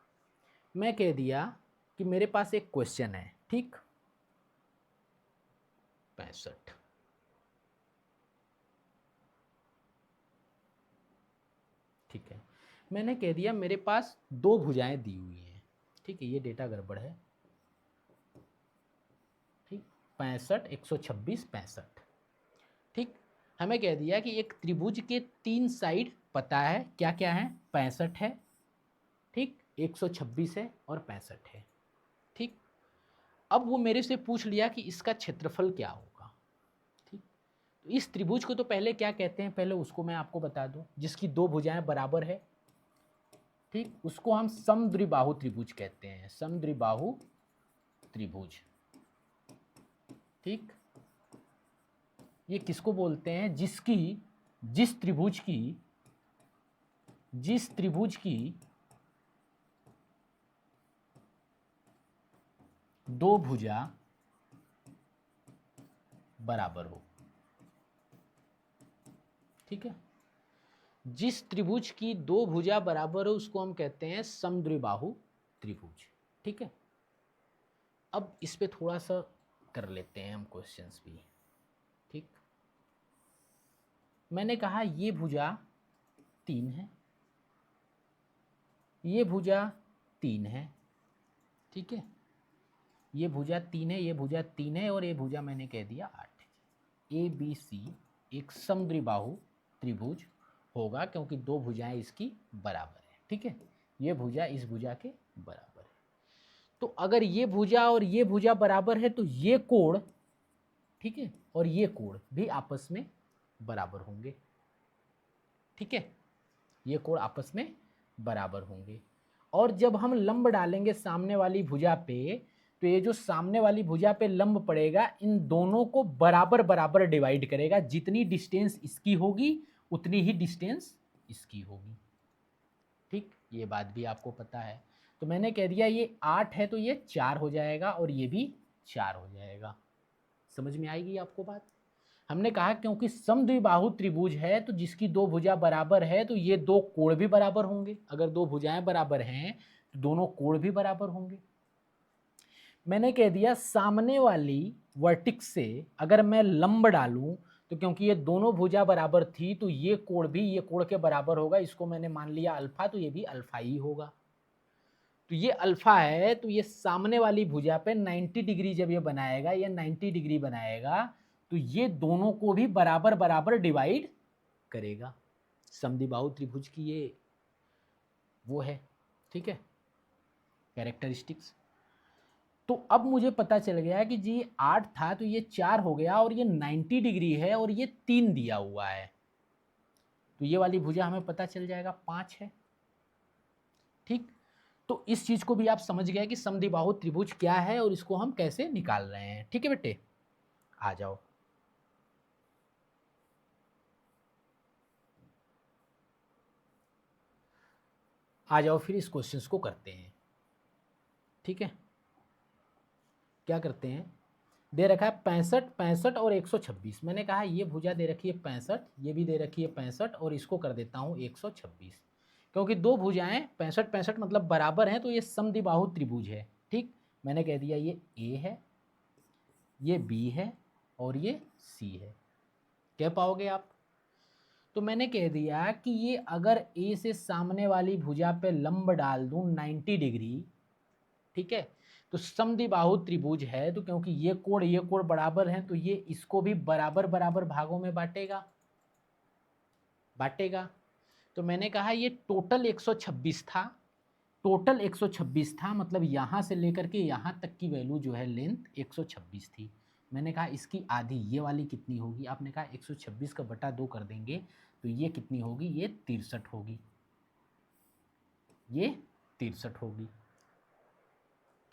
मैं कह दिया कि मेरे पास एक क्वेश्चन है। ठीक, 65, ठीक है, मैंने कह दिया मेरे पास दो भुजाएं दी हुई हैं। ठीक है, ये डेटा गड़बड़ है। ठीक, 65 126 65। ठीक, हमें कह दिया कि एक त्रिभुज के 3 साइड पता है, क्या क्या है, 65 है, ठीक, 126 है और 65 है। ठीक, अब वो मेरे से पूछ लिया कि इसका क्षेत्रफल क्या होगा। ठीक, तो इस त्रिभुज को तो पहले क्या कहते हैं, पहले उसको मैं आपको बता दूं, जिसकी दो भुजाएं बराबर है। ठीक, उसको हम समद्विबाहु त्रिभुज कहते हैं, समद्विबाहु त्रिभुज। ठीक, ये किसको बोलते हैं, जिस त्रिभुज की दो भुजा बराबर हो। ठीक है, जिस त्रिभुज की दो भुजा बराबर हो उसको हम कहते हैं समद्विबाहु त्रिभुज। ठीक है, अब इस पे थोड़ा सा कर लेते हैं हम क्वेश्चंस भी। ठीक, मैंने कहा ये भुजा 3 है, ये भुजा 3 है। ठीक है, ये भुजा 3 है, ये भुजा 3 है और ये भुजा मैंने कह दिया 8 है। ABC एक समद्विबाहु त्रिभुज होगा क्योंकि दो भुजाएं इसकी बराबर है। ठीक है, ये भुजा इस भुजा के बराबर है। तो अगर ये भुजा और ये भुजा बराबर है तो ये कोण, ठीक है, और ये कोण भी आपस में बराबर होंगे। ठीक है, ये कोण आपस में बराबर होंगे। और जब हम लंब डालेंगे सामने वाली भुजा पे, तो ये जो सामने वाली भुजा पे लंब पड़ेगा इन दोनों को बराबर बराबर डिवाइड करेगा। जितनी डिस्टेंस इसकी होगी उतनी ही डिस्टेंस इसकी होगी। ठीक, ये बात भी आपको पता है। तो मैंने कह दिया ये 8 है तो ये 4 हो जाएगा और ये भी 4 हो जाएगा। समझ में आएगी आपको बात। हमने कहा क्योंकि समद्विबाहु त्रिभुज है तो जिसकी दो भुजा बराबर है तो ये दो कोण भी बराबर होंगे। अगर दो भुजाएं बराबर हैं तो दोनों कोण भी बराबर होंगे। मैंने कह दिया सामने वाली वर्टेक्स से अगर मैं लंब डालूं तो क्योंकि ये दोनों भुजा बराबर थी तो ये कोण भी ये कोण के बराबर होगा, इसको मैंने मान लिया अल्फा, तो ये भी अल्फा ही होगा। तो ये अल्फा है, तो ये सामने वाली भुजा पे 90 डिग्री जब ये बनाएगा, ये 90 डिग्री बनाएगा, तो ये दोनों को भी बराबर बराबर डिवाइड करेगा। समद्विबाहु त्रिभुज की ये वो है, ठीक है, कैरेक्टरिस्टिक्स। तो अब मुझे पता चल गया कि जी 8 था तो ये 4 हो गया, और ये 90 डिग्री है और ये 3 दिया हुआ है, तो ये वाली भुजा हमें पता चल जाएगा 5 है। ठीक, तो इस चीज को भी आप समझ गए कि समद्विबाहु त्रिभुज क्या है और इसको हम कैसे निकाल रहे हैं। ठीक है बेटे, आ जाओ। आ जाओ फिर इस क्वेश्चंस को करते हैं। ठीक है, क्या करते हैं, दे रखा है 65, 65 और 126। मैंने कहा ये भुजा दे रखी है 65, ये भी दे रखी है 65, और इसको कर देता हूँ 126, क्योंकि दो भुजाएं 65 65 मतलब बराबर हैं, तो ये समद्विबाहु त्रिभुज है। ठीक, मैंने कह दिया ये ए है, ये बी है और ये सी है। कह पाओगे आप? तो मैंने कह दिया कि ये अगर ए से सामने वाली भुजा पे लंब डाल दूं 90 डिग्री, ठीक है, तो समद्विबाहु त्रिभुज है, तो क्योंकि ये कोण बराबर हैं, तो ये इसको भी बराबर बराबर भागों में बांटेगा। तो मैंने कहा ये टोटल 126 था, टोटल 126 था, मतलब यहां से लेकर के यहां तक की वैल्यू जो है लेंथ 126 थी। मैंने कहा इसकी आधी ये वाली कितनी होगी? आपने कहा 126 का बटा 2 कर देंगे, तो ये कितनी होगी? ये 63 होगी, ये 63 होगी।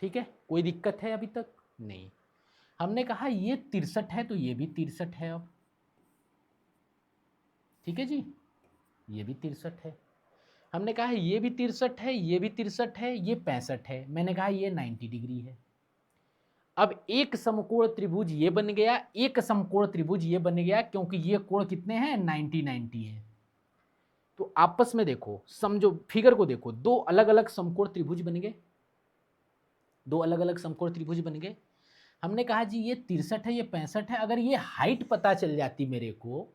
ठीक है, कोई दिक्कत है अभी तक? नहीं। हमने कहा ये 63 है तो ये भी 63 है अब। ठीक है जी, ये भी 63 है। हमने कहा है ये भी 63 है, ये भी 63 है, ये 65 है। मैंने कहा ये 90 डिग्री है। अब एक समकोण त्रिभुज ये बन गया, एक समकोण त्रिभुज ये बन गया, क्योंकि ये कोण कितने हैं? 90 90 है। तो आपस में देखो, समझो, फिगर को देखो, दो अलग अलग समकोण त्रिभुज बन गए, दो अलग अलग समकोण त्रिभुज बन गए। हमने कहा जी ये 63 है, ये 65 है। अगर ये हाइट पता चल जाती मेरे को,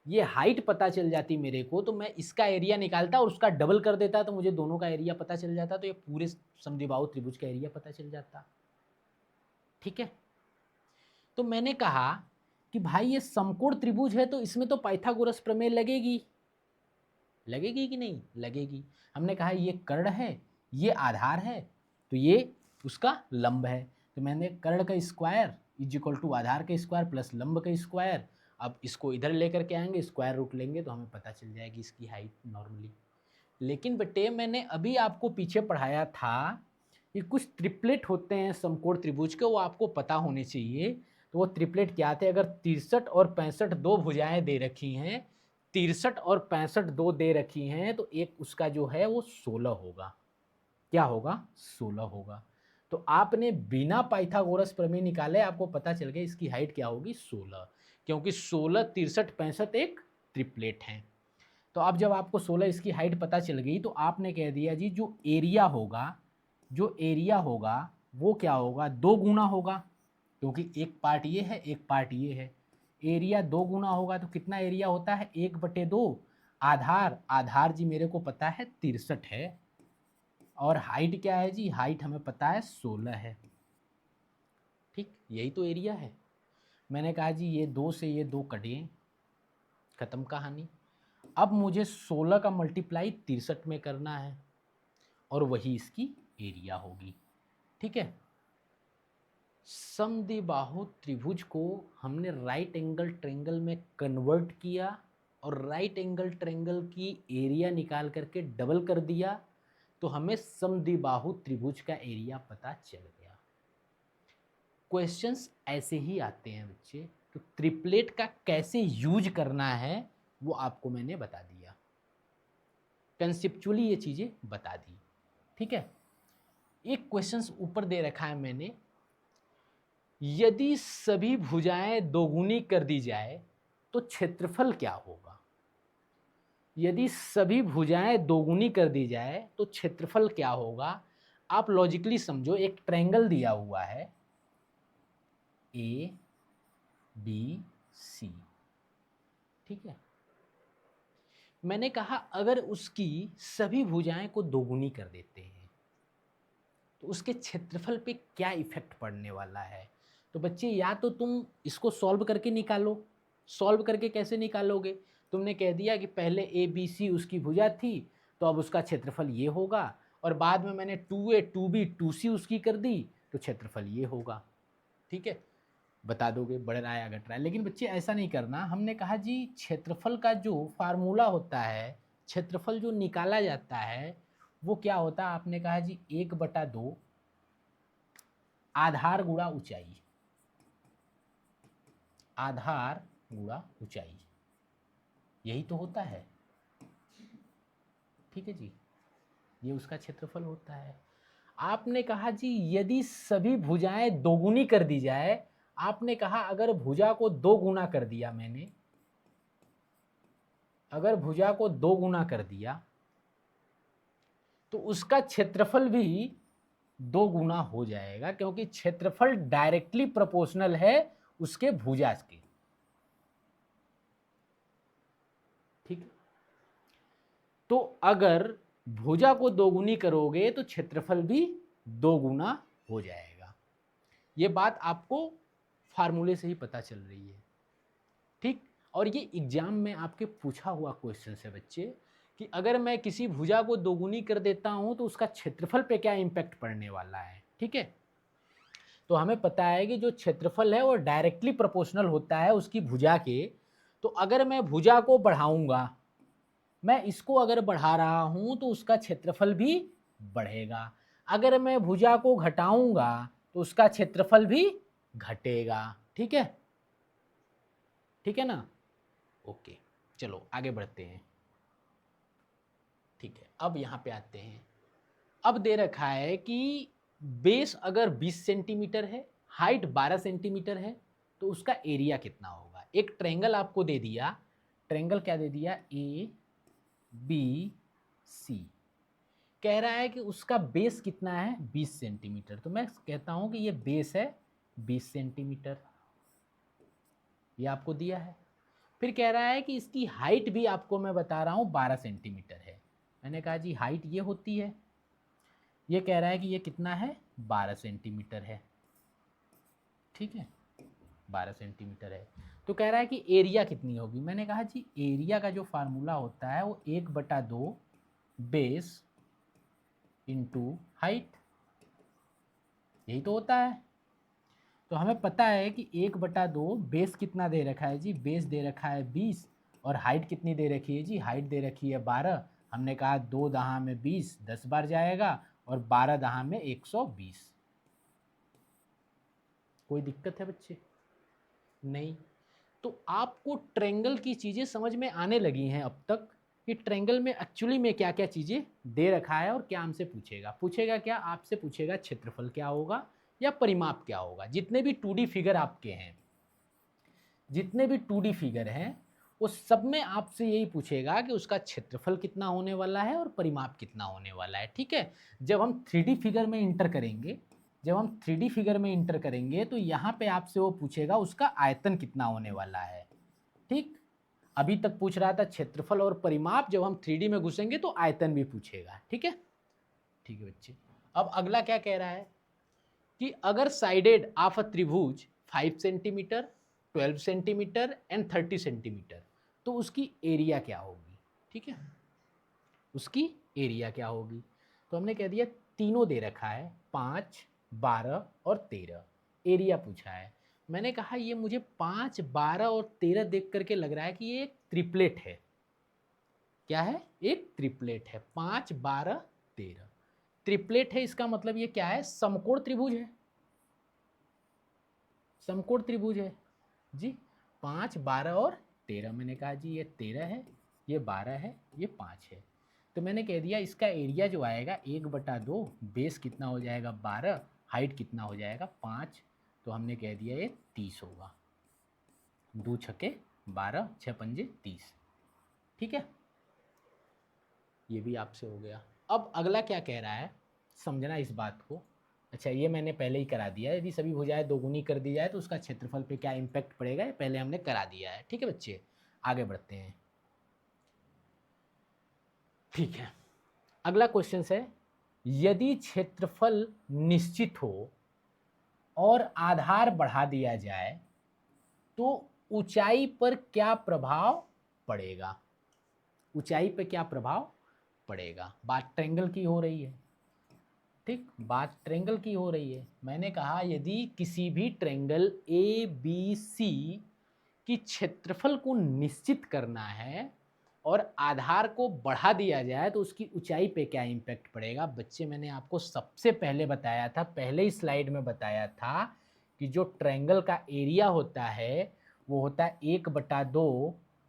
ये हाइट पता चल जाती मेरे को, तो मैं इसका एरिया निकालता और उसका डबल कर देता, तो मुझे दोनों का एरिया पता चल जाता, तो ये पूरे समद्विबाहु त्रिभुज का एरिया पता चल जाता। ठीक है, तो मैंने कहा कि भाई ये समकोण त्रिभुज है, तो इसमें तो पाइथागोरस प्रमेय लगेगी, लगेगी कि नहीं लगेगी? हमने कहा ये कर्ण है, ये आधार है, तो ये उसका लंब है। तो मैंने कर्ण का स्क्वायर इज इक्वल टू आधार का स्क्वायर प्लस लंब का स्क्वायर। अब इसको इधर लेकर के आएंगे, स्क्वायर रूट लेंगे, तो हमें पता चल जाएगी इसकी हाइट नॉर्मली। लेकिन बेटे मैंने अभी आपको पीछे पढ़ाया था कि कुछ ट्रिपलेट होते हैं समकोण त्रिभुज के, वो आपको पता होने चाहिए। तो वो ट्रिपलेट क्या थे? अगर 63 और 65 दो भुजाएं दे रखी हैं, 63 और 65 दो दे रखी हैं, तो एक उसका जो है वो 16 होगा। क्या होगा? 16 होगा। तो आपने बिना पाइथागोरस प्रमेय निकाले आपको पता चल गया इसकी हाइट क्या होगी? 16, क्योंकि 16 63 65 एक ट्रिपलेट हैं। तो अब जब आपको 16 इसकी हाइट पता चल गई, तो आपने कह दिया जी जो एरिया होगा, जो एरिया होगा वो क्या होगा? 2 गुना होगा, क्योंकि एक पार्ट ये है, एक पार्ट ये है। एरिया 2 गुना होगा तो कितना एरिया होता है? 1/2। आधार, आधार जी मेरे को पता है 63 है, और हाइट क्या है जी? हाइट हमें पता है 16 है। ठीक, यही तो एरिया है। मैंने कहा जी ये 2 से ये 2 कटें, खत्म कहानी। अब मुझे 16 का मल्टीप्लाई 63 में करना है, और वही इसकी एरिया होगी। ठीक है, समद्विबाहु त्रिभुज को हमने राइट एंगल ट्रायंगल में कन्वर्ट किया, और राइट एंगल ट्रायंगल की एरिया निकाल करके डबल कर दिया, तो हमें समद्विबाहु त्रिभुज का एरिया पता चल गया। क्वेश्चंस ऐसे ही आते हैं बच्चे, तो ट्रिपलेट का कैसे यूज करना है वो आपको मैंने बता दिया, कंसेप्चुअली ये चीजें बता दी। ठीक है, एक क्वेश्चंस ऊपर दे रखा है मैंने, यदि सभी भुजाएं दोगुनी कर दी जाए तो क्षेत्रफल क्या होगा? यदि सभी भुजाएं दोगुनी कर दी जाए तो क्षेत्रफल क्या होगा? आप लॉजिकली समझो, एक ट्रायंगल दिया हुआ है A B C, ठीक है। मैंने कहा अगर उसकी सभी भुजाएं को दोगुनी कर देते हैं तो उसके क्षेत्रफल पे क्या इफेक्ट पड़ने वाला है। तो बच्चे या तो तुम इसको सॉल्व करके निकालो। सॉल्व करके कैसे निकालोगे? तुमने कह दिया कि पहले ए बी सी उसकी भुजा थी तो अब उसका क्षेत्रफल ये होगा, और बाद में मैंने 2a 2b 2c उसकी कर दी तो क्षेत्रफल ये होगा। ठीक है, बता दोगे बढ़ रहा है या घट रहा है। लेकिन बच्चे ऐसा नहीं करना। हमने कहा जी क्षेत्रफल का जो फार्मूला होता है, क्षेत्रफल जो निकाला जाता है वो क्या होता है? आपने कहा जी 1/2 आधार गुणा ऊंचाई, आधार गुणा ऊंचाई, यही तो होता है। ठीक है जी, ये उसका क्षेत्रफल होता है। आपने कहा जी यदि सभी भुजाएं दोगुनी कर दी जाए, आपने कहा अगर भुजा को 2 गुना कर दिया मैंने, अगर भुजा को 2 गुना कर दिया तो उसका क्षेत्रफल भी 2 गुना हो जाएगा, क्योंकि क्षेत्रफल डायरेक्टली प्रोपोर्शनल है उसके भुजा के। ठीक, तो अगर भुजा को 2 गुनी करोगे तो क्षेत्रफल भी 2 गुना हो जाएगा। ये बात आपको फार्मूले से ही पता चल रही है। ठीक, और ये एग्जाम में आपके पूछा हुआ क्वेश्चन है बच्चे कि अगर मैं किसी भुजा को दोगुनी कर देता हूं तो उसका क्षेत्रफल पे क्या इंपैक्ट पड़ने वाला है। ठीक है, तो हमें पता है कि जो क्षेत्रफल है वो डायरेक्टली प्रोपोर्शनल होता है उसकी भुजा के। तो अगर मैं भुजा को बढ़ाऊंगा, मैं इसको अगर बढ़ा रहा हूं तो उसका क्षेत्रफल भी बढ़ेगा। अगर मैं भुजा को घटाऊंगा तो उसका क्षेत्रफल भी घटेगा। ठीक है, ठीक है ना। ओके, चलो आगे बढ़ते हैं। ठीक है, अब यहाँ पे आते हैं। अब दे रखा है कि बेस अगर 20 सेंटीमीटर है, हाइट 12 सेंटीमीटर है, तो उसका एरिया कितना होगा। एक ट्रायंगल आपको दे दिया, ट्रायंगल क्या दे दिया, ए बी सी। कह रहा है कि उसका बेस कितना है, 20 सेंटीमीटर। तो मैं कहता हूं कि ये बेस है 20 सेंटीमीटर, ये आपको दिया है। फिर कह रहा है कि इसकी हाइट भी आपको मैं बता रहा हूँ 12 सेंटीमीटर है। मैंने कहा जी हाइट ये होती है, ये कह रहा है कि ये कितना है, 12 सेंटीमीटर है। ठीक है, 12 सेंटीमीटर है। तो कह रहा है कि एरिया कितनी होगी। मैंने कहा जी एरिया का जो फार्मूला होता है वो 1/2 बेस इंटू हाइट, यही तो होता है। तो हमें पता है कि 1/2 बेस कितना दे रखा है जी, बेस दे रखा है 20, और हाइट कितनी दे रखी है जी, हाइट दे रखी है 12। हमने कहा 2 दहा में 20 10 बार जाएगा, और 12 दहा में 120। कोई दिक्कत है बच्चे? नहीं। तो आपको ट्रायंगल की चीज़ें समझ में आने लगी हैं अब तक कि ट्रायंगल में एक्चुअली में क्या क्या चीज़ें दे रखा है, और क्या हमसे पूछेगा। पूछेगा क्या, आपसे पूछेगा क्षेत्रफल क्या होगा या परिमाप क्या होगा। जितने भी 2D फिगर आपके हैं, जितने भी 2D फिगर हैं, वो सब में आपसे यही पूछेगा कि उसका क्षेत्रफल कितना होने वाला है और परिमाप कितना होने वाला है। ठीक है, जब हम 3D फिगर में इंटर करेंगे, जब हम 3D फिगर में इंटर करेंगे तो यहाँ पे आपसे वो पूछेगा उसका आयतन कितना होने वाला है। ठीक, अभी तक पूछ रहा था क्षेत्रफल और परिमाप, जब हम 3D में घुसेंगे तो आयतन भी पूछेगा। ठीक है, ठीक है बच्चे। अब अगला क्या कह रहा है कि अगर साइडेड ऑफ अ त्रिभुज 5 सेंटीमीटर 12 सेंटीमीटर एंड 30 सेंटीमीटर, तो उसकी एरिया क्या होगी। ठीक है, उसकी एरिया क्या होगी। तो हमने कह दिया तीनों दे रखा है, 5 12 और 13 एरिया पूछा है। मैंने कहा ये मुझे 5 12 और 13 देख करके लग रहा है कि ये एक ट्रिपलेट है। क्या है, एक ट्रिपलेट है। 5 12 13 ट्रिपलेट है, इसका मतलब ये क्या है, समकोण त्रिभुज है, समकोण त्रिभुज है जी। 5 12 और 13, मैंने कहा जी ये 13 है, ये 12 है, ये 5 है। तो मैंने कह दिया इसका एरिया जो आएगा 1/2, बेस कितना हो जाएगा 12, हाइट कितना हो जाएगा 5, तो हमने कह दिया ये 30 होगा। 2 छक्के 12, 6 पंजे 30। ठीक है, ये भी आपसे हो गया। अब अगला क्या कह रहा है, समझना इस बात को। अच्छा, ये मैंने पहले ही करा दिया है, यदि सभी भुजाएं दोगुनी कर दी जाए तो उसका क्षेत्रफल पे क्या इम्पैक्ट पड़ेगा, ये पहले हमने करा दिया है। ठीक है बच्चे, आगे बढ़ते हैं। ठीक है, अगला क्वेश्चन है, यदि क्षेत्रफल निश्चित हो और आधार बढ़ा दिया जाए तो ऊंचाई पर क्या प्रभाव पड़ेगा? ऊंचाई पर क्या प्रभाव पड़ेगा? बात ट्रायंगल की हो रही है, ठीक, बात ट्रायंगल की हो रही है। मैंने कहा यदि किसी भी ट्रायंगल ए बी सी की क्षेत्रफल को निश्चित करना है और आधार को बढ़ा दिया जाए तो उसकी ऊंचाई पे क्या इम्पैक्ट पड़ेगा? बच्चे, मैंने आपको सबसे पहले बताया था, पहले ही स्लाइड में बताया था कि जो ट्रायंगल का एरिया होता है वो होता है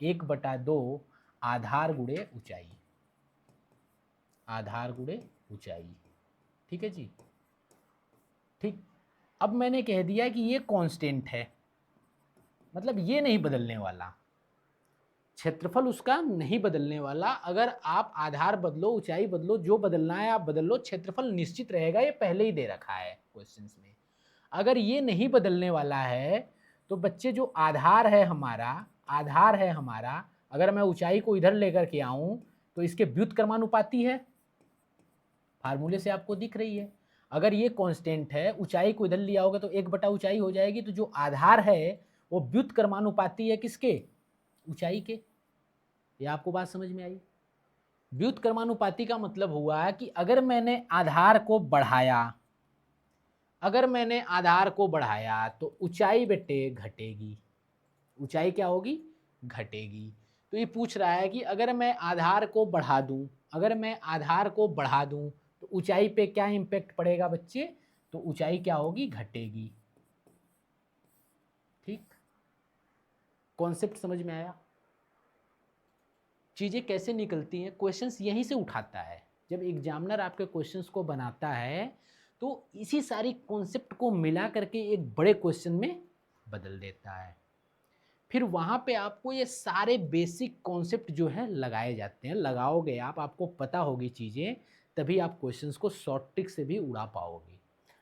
1/2 आधार गुणे ऊंचाई, आधार गुणे ऊंचाई। ठीक है जी, ठीक। अब मैंने कह दिया कि ये कांस्टेंट है, मतलब ये नहीं बदलने वाला, क्षेत्रफल उसका नहीं बदलने वाला। अगर आप आधार बदलो, ऊंचाई बदलो, जो बदलना है आप बदल लो, क्षेत्रफल निश्चित रहेगा, ये पहले ही दे रखा है क्वेश्चंस में। अगर ये नहीं बदलने वाला है तो बच्चे जो आधार है हमारा, आधार है हमारा, अगर मैं ऊंचाई को इधर लेकर के आऊं तो इसके व्युत्क्रमानुपाती है, फार्मूले से आपको दिख रही है। अगर ये कांस्टेंट है, ऊंचाई को इधर लिया होगा तो 1 बटा ऊंचाई हो जाएगी, तो जो आधार है वो व्युत्क्रमानुपाती है किसके? ऊंचाई के। ये आपको बात समझ में आई? व्युत्क्रमानुपाती का मतलब हुआ कि अगर मैंने आधार को बढ़ाया, अगर मैंने आधार को बढ़ाया तो ऊंचाई बेटे घटेगी, ऊंचाई क्या होगी? घटेगी। तो ये पूछ रहा है कि अगर मैं आधार को बढ़ा दूं, अगर मैं आधार को बढ़ा दूं तो ऊंचाई पे क्या इंपैक्ट पड़ेगा बच्चे? तो ऊंचाई क्या होगी? घटेगी। ठीक, कॉन्सेप्ट समझ में आया? चीजें कैसे निकलती हैं, क्वेश्चंस यहीं से उठाता है। जब एग्जामिनर आपके क्वेश्चंस को बनाता है तो इसी सारी कॉन्सेप्ट को मिला करके एक बड़े क्वेश्चन में बदल देता है। फिर वहाँ पे आपको ये सारे बेसिक कॉन्सेप्ट जो है लगाए जाते हैं। लगाओगे आप, आपको पता होगी चीज़ें, तभी आप क्वेश्चंस को शॉर्ट ट्रिक से भी उड़ा पाओगे।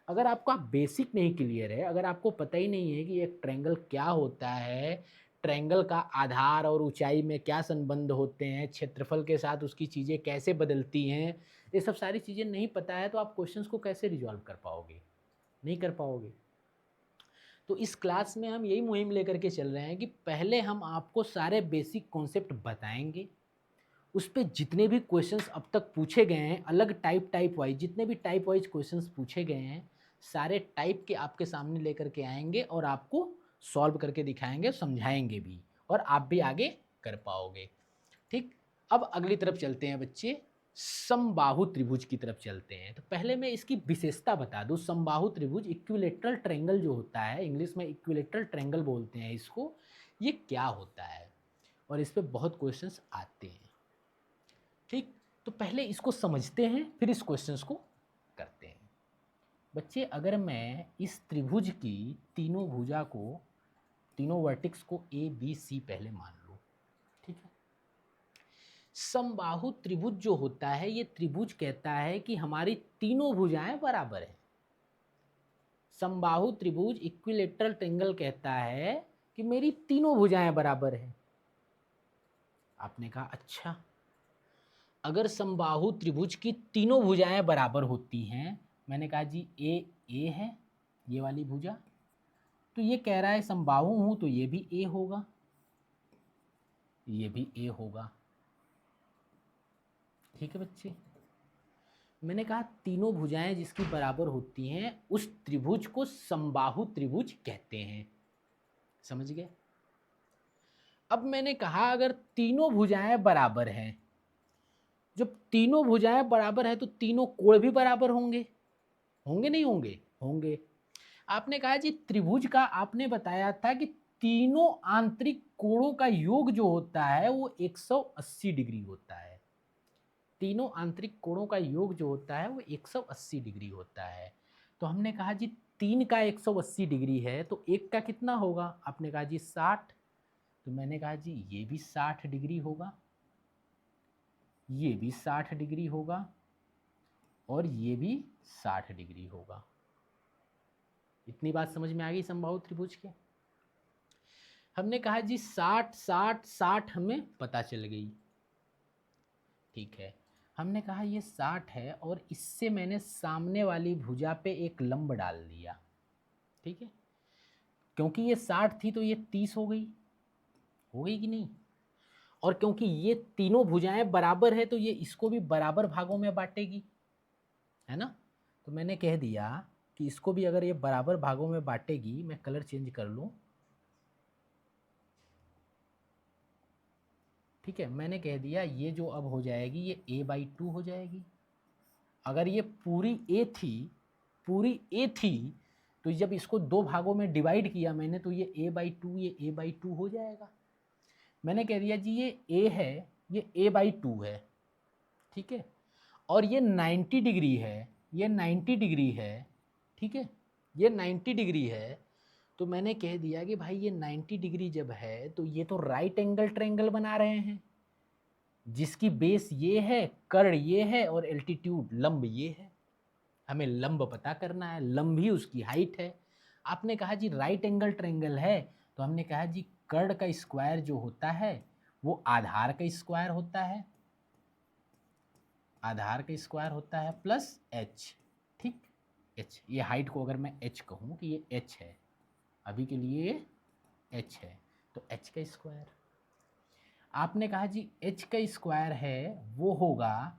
अगर आपका बेसिक नहीं क्लियर है, अगर आपको पता ही नहीं है कि एक ट्रायंगल क्या होता है, ट्रायंगल का आधार और ऊंचाई में क्या संबंध होते हैं, क्षेत्रफल के साथ उसकी चीज़ें कैसे बदलती हैं, ये सब सारी चीज़ें नहीं पता है तो आप क्वेश्चंस को कैसे रिजॉल्व कर पाओगे? नहीं कर पाओगे। तो इस क्लास में हम यही मुहिम लेकर के चल रहे हैं कि पहले हम आपको सारे बेसिक कॉन्सेप्ट बताएंगे, उस पर जितने भी क्वेश्चंस अब तक पूछे गए हैं, अलग टाइप वाइज जितने भी टाइप वाइज क्वेश्चंस पूछे गए हैं, सारे टाइप के आपके सामने लेकर के आएंगे और आपको सॉल्व करके दिखाएंगे, समझाएंगे भी, और आप भी आगे कर पाओगे। ठीक, अब अगली तरफ चलते हैं बच्चे, समबाहु त्रिभुज की तरफ चलते हैं। तो पहले मैं इसकी विशेषता बता दूं। समबाहु त्रिभुज, इक्विलेटरल ट्रायंगल जो होता है, इंग्लिश में इक्विलेटरल ट्रायंगल बोलते हैं इसको, ये क्या होता है और इस पे बहुत क्वेश्चंस आते हैं। ठीक, तो पहले इसको समझते हैं फिर इस क्वेश्चंस को करते हैं। बच्चे, अगर मैं इस त्रिभुज की तीनों भुजा को, तीनों वर्टिक्स को ए बी सी पहले मान लूँ, ठीक है। समबाहु त्रिभुज जो होता है, ये त्रिभुज कहता है कि हमारी तीनों भुजाएं बराबर हैं। समबाहु त्रिभुज, इक्विलेटरल ट्रायंगल कहता है कि मेरी तीनों भुजाएं बराबर हैं। आपने कहा अच्छा, अगर समबाहु त्रिभुज की तीनों भुजाएं बराबर होती हैं, मैंने कहा जी ए है ये वाली भुजा, तो ये कह रहा है समबाहु हूं तो ये भी ए होगा, ये भी ए होगा। ठीक है बच्चे, मैंने कहा तीनों भुजाएं जिसकी बराबर होती हैं उस त्रिभुज को समबाहु त्रिभुज कहते हैं। समझ गए? अब मैंने कहा अगर तीनों भुजाएं बराबर हैं, जब तीनों भुजाएं बराबर है तो तीनों कोण भी बराबर होंगे, होंगे नहीं होंगे? होंगे। आपने कहा जी त्रिभुज का, आपने बताया था कि तीनों आंतरिक कोणों का योग जो होता है वो 180 डिग्री होता है। तीनों आंतरिक कोणों का योग जो होता है वो 180 डिग्री होता है। तो हमने कहा जी तीन का 180 डिग्री है तो एक का कितना होगा? आपने कहा जी 60। तो मैंने कहा जी ये भी 60 डिग्री होगा, ये भी 60 डिग्री होगा और ये भी 60 डिग्री होगा। इतनी बात समझ में आ गई समबाहु त्रिभुज के? हमने कहा जी 60 60 60 हमें पता चल गई। ठीक है, हमने कहा ये 60 है और इससे मैंने सामने वाली भुजा पे एक लंब डाल दिया। ठीक है, क्योंकि ये 60 थी तो ये 30 हो गई कि नहीं? और क्योंकि ये तीनों भुजाएं बराबर है तो ये इसको भी बराबर भागों में बांटेगी, है ना? तो मैंने कह दिया कि इसको भी अगर ये बराबर भागों में बांटेगी, मैं कलर चेंज कर लूं। ठीक है, मैंने कह दिया ये जो अब हो जाएगी ये a/2 हो जाएगी। अगर ये पूरी a थी तो जब इसको दो भागों में डिवाइड किया मैंने तो ये a/2 हो जाएगा। मैंने कह दिया जी ये a है, ये a/2 है। ठीक है, और ये 90 डिग्री है, ये 90 डिग्री है। ठीक है, ये 90 डिग्री है। तो मैंने कह दिया कि भाई ये 90 डिग्री जब है तो ये तो राइट एंगल ट्रायंगल बना रहे हैं, जिसकी बेस ये है, कर्ण ये है और एल्टीट्यूड लंब ये है। हमें लंब पता करना है, लंब ही उसकी हाइट है। आपने कहा जी राइट एंगल ट्रायंगल है, तो हमने कहा जी कर्ण का स्क्वायर जो होता है वो आधार का स्क्वायर होता है, आधार का स्क्वायर होता है प्लस h। ठीक, h, ये हाइट को अगर मैं h कहूँ कि ये h है, अभी के लिए ये h है, तो h का स्क्वायर। आपने कहा जी h का स्क्वायर है वो होगा,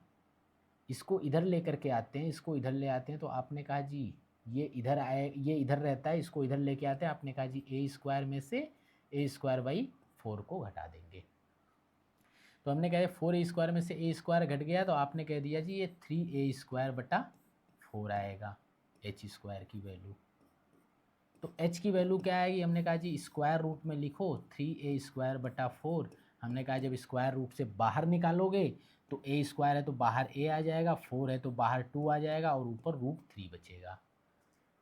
इसको इधर लेकर के आते हैं, इसको इधर ले आते हैं, तो आपने कहा जी ये इधर आए, ये इधर रहता है, इसको इधर लेके आते हैं। आपने कहा जी a² में से a²/4 को घटा देंगे। तो हमने कहा 4a² में से a² घट गया तो आपने कह दिया जी ये 3a²/4 आएगा h² की वैल्यू। तो h की वैल्यू क्या आएगी? हमने कहा जी स्क्वायर रूट में लिखो 3a²/4। हमने कहा जब स्क्वायर रूट से बाहर निकालोगे तो a² है तो बाहर a आ जाएगा, 4 है तो बाहर 2 आ जाएगा और ऊपर √3 बचेगा।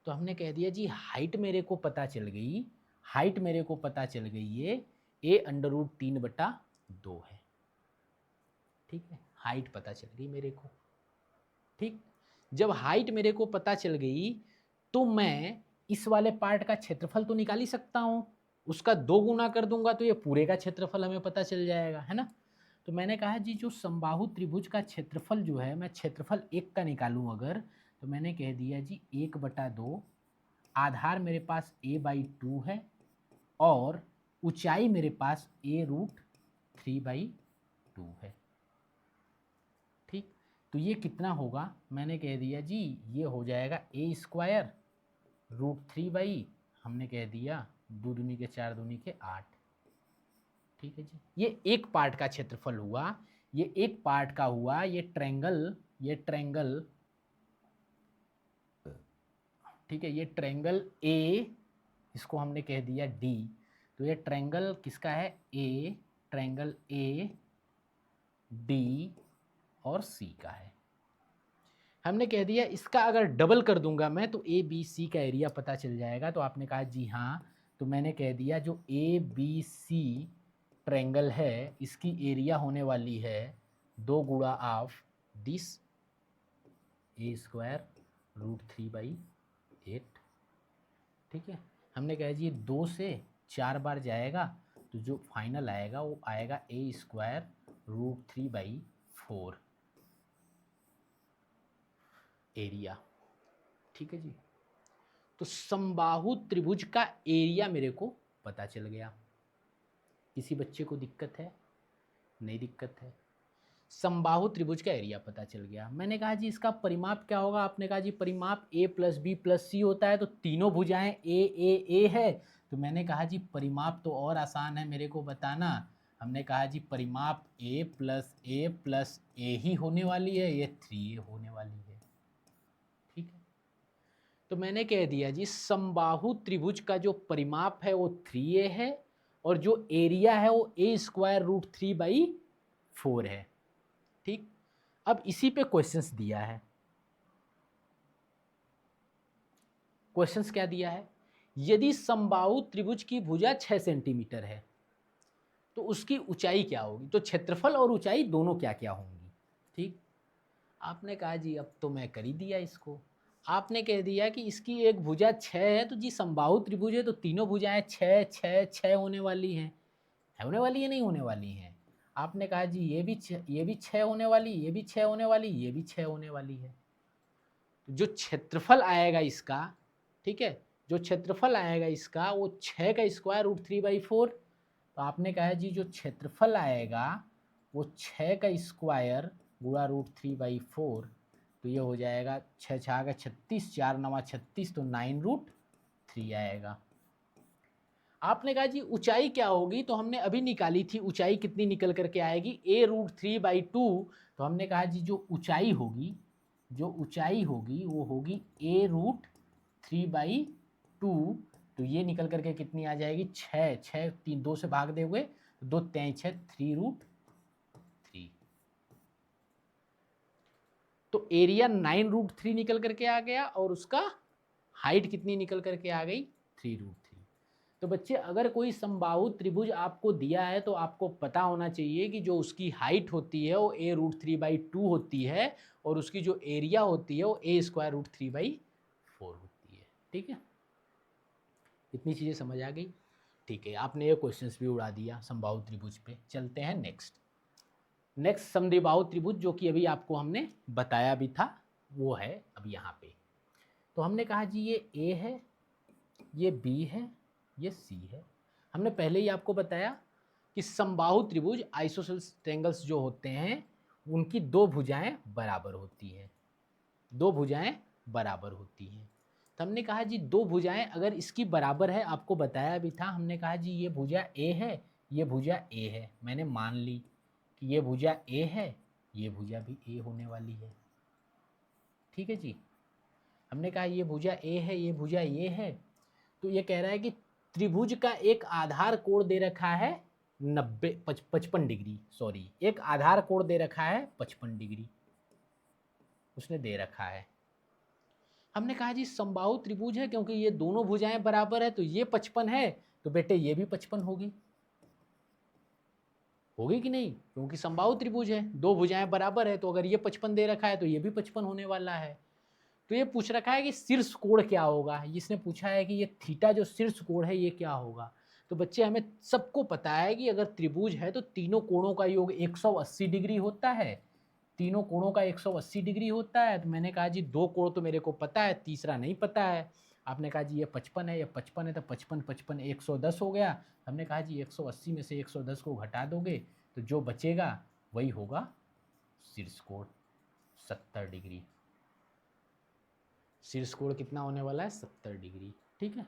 तो हमने कह दिया जी हाइट मेरे को पता चल गई, हाइट मेरे को पता चल गई ये a√3/2 है। ठीक है, हाइट पता चल गई मेरे को। ठीक, जब हाइट मेरे को पता चल गई तो मैं इस वाले पार्ट का क्षेत्रफल तो निकाल ही सकता हूँ, उसका 2 गुना कर दूंगा तो ये पूरे का क्षेत्रफल हमें पता चल जाएगा, है ना? तो मैंने कहा जी जो समबाहु त्रिभुज का क्षेत्रफल जो है, मैं क्षेत्रफल एक का निकालूं अगर, तो मैंने कह दिया जी 1/2, आधार मेरे पास a/2 है और ऊंचाई मेरे पास a√3/2 है। ठीक, तो ये कितना होगा? मैंने कह दिया जी ये हो जाएगा a²√3/ हमने कह दिया 2 दूनी के 4 दूनी के 8। ठीक है जी, ये एक पार्ट का क्षेत्रफल हुआ, ये एक पार्ट का हुआ। ये ट्रायंगल ठीक है, ये ट्रायंगल A, इसको हमने कह दिया D। तो ये ट्रायंगल किसका है? A, ट्रायंगल A, D और C का है। हमने कह दिया इसका अगर डबल कर दूंगा मैं तो ABC का एरिया पता चल जाएगा। तो आपने कहा जी हाँ, तो मैंने कह दिया जो ABC ट्रायंगल है इसकी एरिया होने वाली है 2 गुणा ऑफ दिस a²√3/8। ठीक है, हमने कहा जी 2 से 4 बार जाएगा तो जो फाइनल आएगा वो आएगा a²√3/4 एरिया। ठीक है जी, तो समबाहु त्रिभुज का एरिया मेरे को पता चल गया। किसी बच्चे को दिक्कत है? नहीं दिक्कत है। समबाहु त्रिभुज का एरिया पता चल गया। मैंने कहा जी इसका परिमाप क्या होगा? आपने कहा जी परिमाप a + b + c होता है, तो तीनों भुजाएं a है। तो मैंने कहा जी परिमाप तो और आसान है मेरे को बताना। हमने कहा जी परिमाप a + a ही होने वाली है, ये 3a होने वाली है। ठीक है, तो मैंने कह दिया जी समबाहु त्रिभुज का जो परिमाप है वो 3a है और जो एरिया है वो a²√3/4 है। ठीक, अब इसी पे क्वेश्चंस दिया है। क्वेश्चंस क्या दिया है? यदि समबाहु त्रिभुज की भुजा 6 सेंटीमीटर है तो उसकी ऊंचाई क्या होगी? तो क्षेत्रफल और ऊंचाई दोनों क्या क्या होंगी? ठीक, आपने कहा जी अब तो मैं कर ही दिया इसको। आपने कह दिया कि इसकी एक भुजा 6 है, तो जी समबाहु त्रिभुज है तो तीनों भुजाएं 6 6 6 होने वाली हैं। होने वाली है, नहीं होने वाली हैं? आपने कहा जी ये भी 6 होने वाली, ये भी 6 होने वाली, ये भी 6 होने वाली है। तो जो क्षेत्रफल आएगा इसका, ठीक है, जो क्षेत्रफल आएगा इसका वो 6 का स्क्वायर रूट 3/4। तो आपने कहा जी जो क्षेत्रफल आएगा वो 6 का स्क्वायर गुणा रूट 3/4, तो ये हो जाएगा 6 6 का 36, 4 9 36, तो 9√3 आएगा। आपने कहा जी ऊंचाई क्या होगी, तो हमने अभी निकाली थी ऊंचाई कितनी निकल करके आएगी, a√3/2। तो हमने कहा जी जो ऊंचाई होगी वो होगी a√3/2। तो ये निकल करके कितनी आ जाएगी, 6 6 3 2 से भाग दे हुए, 2 3 6 3√3। तो एरिया 9√3 निकल करके आ गया और उसका हाइट कितनी निकल करके आ गई, 3√3। तो बच्चे अगर कोई समबाहु त्रिभुज आपको दिया है तो आपको पता होना चाहिए कि जो उसकी हाइट होती है वो a√3/2 होती है और उसकी जो एरिया होती है वो a²√3/4 होती है। ठीक है, इतनी चीज़ें समझ आ गई। ठीक है, आपने ये क्वेश्चंस भी उड़ा दिया समबाहु त्रिभुज पे। चलते हैं नेक्स्ट समद्विबाहु त्रिभुज, जो कि अभी आपको हमने बताया भी था, वो है अब यहाँ पे। तो हमने कहा जी ये A है, ये B है, ये C है। हमने पहले ही आपको बताया कि समबाहु त्रिभुज आइसोसेलेस ट्रायंगल्स जो होते हैं उनकी दो भुजाएं बराबर होती हैं, दो भुजाएं बराबर होती हैं। तो हमने कहा जी दो भुजाएं अगर इसकी बराबर है, आपको बताया भी था, हमने कहा जी ये भुजा A है, ये भुजा A है। मैंने मान ली कि ये भुजा A है, ये भुजा भी A होने वाली है। ठीक है जी, हमने कहा ये भुजा A है, ये भुजा ये है। तो ये कह रहा है कि त्रिभुज का एक आधार कोण दे रखा है 55 डिग्री, सॉरी एक आधार कोण दे रखा है 55 डिग्री उसने दे रखा है। हमने कहा जी समबाहु त्रिभुज है, क्योंकि ये दोनों भुजाएं बराबर है तो ये 55 है, तो बेटे ये भी 55 होगी, होगी कि नहीं? क्योंकि समबाहु त्रिभुज है, दो भुजाएं बराबर है, तो अगर ये 55 दे रखा है तो ये भी 55 होने वाला है। तो ये पूछ रखा है कि शीर्ष कोण क्या होगा, इसने पूछा है कि ये थीटा जो शीर्ष कोण है ये क्या होगा। तो बच्चे हमें सबको पता है कि अगर त्रिभुज है तो तीनों कोणों का योग 180 डिग्री होता है, तीनों कोणों का 180 डिग्री होता है। तो मैंने कहा जी दो कोण तो मेरे को पता है, तीसरा नहीं पता है। आपने कहा जी ये 55 है, ये 55 है, तो 55 55 110 हो गया। हमने कहा जी 180 में से 110 को घटा दोगे तो जो बचेगा वही होगा शीर्ष कोण 70 डिग्री। शीर्ष कोण कितना होने वाला है, 70 डिग्री। ठीक है,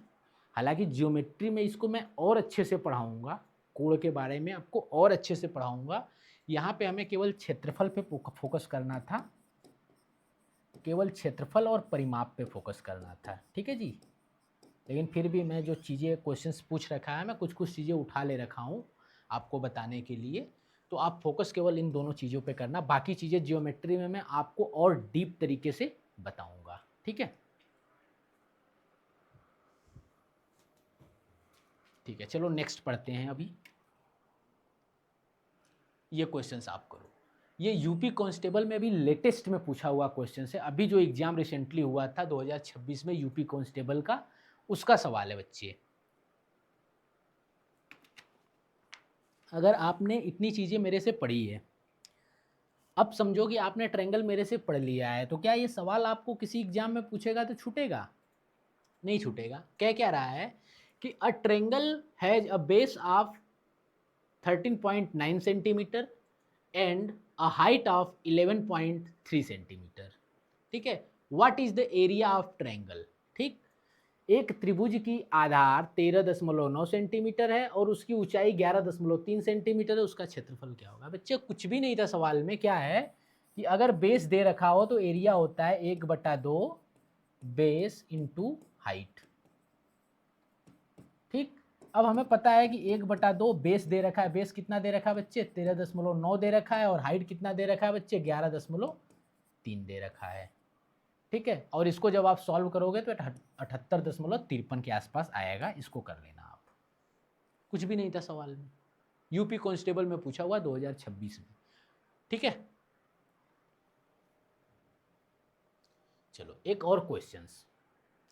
हालांकि ज्योमेट्री में इसको मैं और अच्छे से पढ़ाऊंगा, कोण के बारे में आपको और अच्छे से पढ़ाऊंगा। यहाँ पे हमें केवल क्षेत्रफल पे फोकस करना था, केवल क्षेत्रफल और परिमाप पे फोकस करना था। ठीक है जी, लेकिन फिर भी मैं जो चीज़ें क्वेश्चंस पूछ रखा है मैं कुछ कुछ चीज़ें उठा ले रखा हूँ आपको बताने के लिए। तो आप फोकस केवल इन दोनों चीज़ों पे करना, बाकी चीज़ें ज्योमेट्री में मैं आपको और डीप तरीके से बताऊंगा। ठीक है, ठीक है, चलो नेक्स्ट पढ़ते हैं। अभी ये क्वेश्चंस आप करो, ये यूपी कांस्टेबल में अभी लेटेस्ट में पूछा हुआ क्वेश्चन है। अभी जो एग्जाम रिसेंटली हुआ था 2026 में यूपी कांस्टेबल का, उसका सवाल है बच्चे। अगर आपने इतनी चीज़ें मेरे से पढ़ी है, अब समझो कि आपने ट्रायंगल मेरे से पढ़ लिया है, तो क्या ये सवाल आपको किसी एग्जाम में पूछेगा तो छूटेगा? नहीं छूटेगा। कह क्या रहा है कि a triangle has a base of 13.9 centimetre and a height of 11.3 centimetre. ठीक है, what is the area of triangle. ठीक, एक त्रिभुज की आधार 13.9 सेंटीमीटर है और उसकी ऊंचाई 11.3 सेंटीमीटर है, उसका क्षेत्रफल क्या होगा। बच्चे कुछ भी नहीं था सवाल में, क्या है कि अगर बेस दे रखा हो तो एरिया होता है 1/2 बेस इंटू हाइट। ठीक, अब हमें पता है कि 1/2 बेस दे रखा है, बेस कितना दे रखा है बच्चे, 13.9 दे रखा है, और हाइट कितना दे रखा है बच्चे, 11.3 दे रखा है। ठीक है, और इसको जब आप सॉल्व करोगे तो 78.53 के आसपास आएगा। इसको कर लेना आप, कुछ भी नहीं था सवाल में, यूपी कांस्टेबल में पूछा हुआ 2026 में। ठीक है, चलो एक और क्वेश्चंस,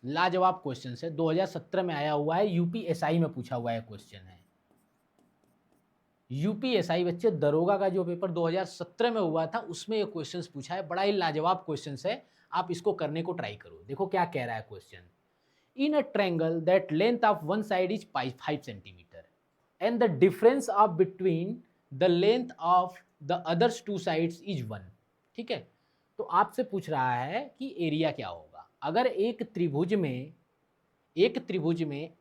लाजवाब क्वेश्चन है, 2017 में आया हुआ है, यूपीएसआई में पूछा हुआ है क्वेश्चन है। यूपीएसआई बच्चे दरोगा का जो पेपर 2017 में हुआ था उसमें ये क्वेश्चंस पूछा है, बड़ा ही लाजवाब क्वेश्चंस है, आप इसको करने को ट्राई करो। देखो क्या कह रहा है question, in a triangle that length of one side is 5 centimetre and the difference of between the length of the others two sides is 1। ठीक है, तो आपसे पूछ रहा है कि एरिया क्या होगा अगर एक त्रिभुज में